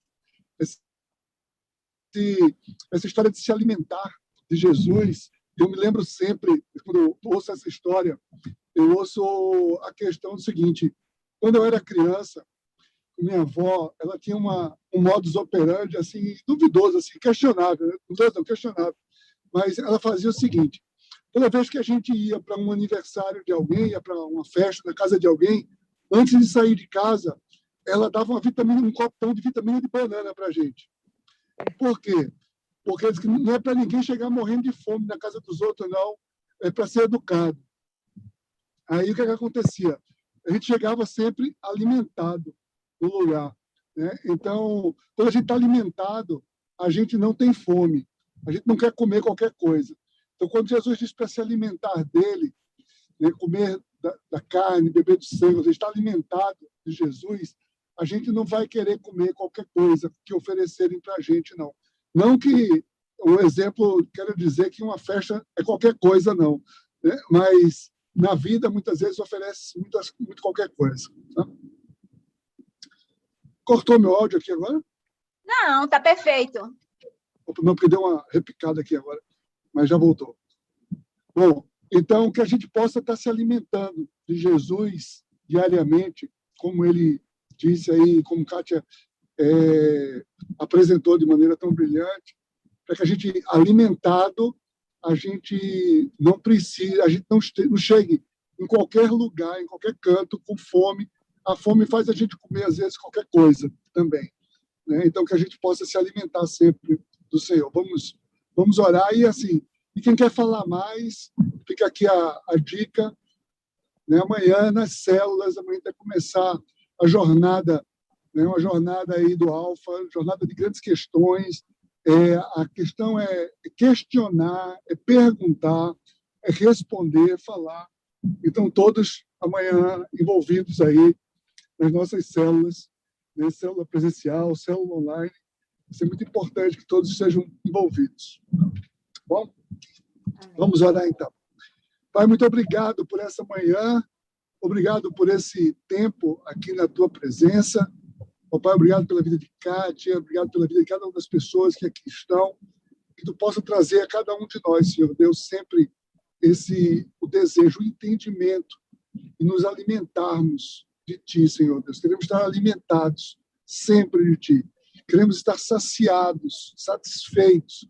Essa história de se alimentar de Jesus, eu me lembro sempre, quando eu ouço essa história, eu ouço a questão do seguinte: quando eu era criança, minha avó, ela tinha um modus operandi assim duvidoso, assim, questionável, né? Não questionável, mas ela fazia o seguinte: toda vez que a gente ia para um aniversário de alguém, ia para uma festa na casa de alguém, antes de sair de casa, ela dava um copão de vitamina de banana para a gente. Por quê? Porque não é para ninguém chegar morrendo de fome na casa dos outros, não. É para ser educado. Aí o que acontecia? A gente chegava sempre alimentado no lugar, né? Então, quando a gente está alimentado, a gente não tem fome. A gente não quer comer qualquer coisa. Então, quando Jesus diz para se alimentar dele, né, comer da carne, beber do sangue, a gente está alimentado de Jesus, a gente não vai querer comer qualquer coisa que oferecerem para a gente, não. Não que o exemplo quero dizer que uma festa é qualquer coisa, não, né? Mas na vida, muitas vezes, oferece muito qualquer coisa. Tá? Cortou meu áudio aqui agora? Não, está perfeito. Não, porque deu uma repicada aqui agora, mas já voltou. Bom, então, que a gente possa estar se alimentando de Jesus diariamente, como ele disse aí, como Kátia apresentou de maneira tão brilhante, para que a gente, alimentado, a gente não precise, a gente não chegue em qualquer lugar, em qualquer canto, com fome. A fome faz a gente comer, às vezes, qualquer coisa também, né? Então, que a gente possa se alimentar sempre do Senhor. Vamos orar e, assim, e quem quer falar mais, fica aqui a dica, né? Amanhã, nas células, amanhã vai começar a jornada, né? Uma jornada aí do Alfa, jornada de grandes questões. A questão é questionar, é perguntar, é responder, falar. Então, todos amanhã envolvidos aí nas nossas células, né? Célula presencial, célula online. Isso é muito importante que todos sejam envolvidos. Bom, vamos orar então. Pai, muito obrigado por essa manhã, obrigado por esse tempo aqui na tua presença. Oh, Pai, obrigado pela vida de Kátia, obrigado pela vida de cada uma das pessoas que aqui estão, que tu possa trazer a cada um de nós, Senhor Deus, sempre o desejo, o entendimento e nos alimentarmos de ti, Senhor Deus. Queremos estar alimentados sempre de ti. Queremos estar saciados, satisfeitos,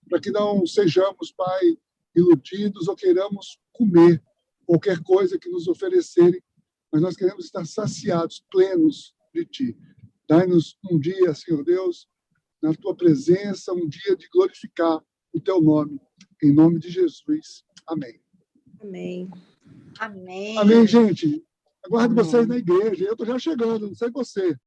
para que não sejamos, Pai, iludidos ou queiramos comer qualquer coisa que nos oferecerem, mas nós queremos estar saciados, plenos de ti. Dai-nos um dia, Senhor Deus, na tua presença, um dia de glorificar o teu nome, em nome de Jesus. Amém. Amém. Amém. Amém, gente. Aguardo vocês na igreja. Eu estou já chegando, não sei você.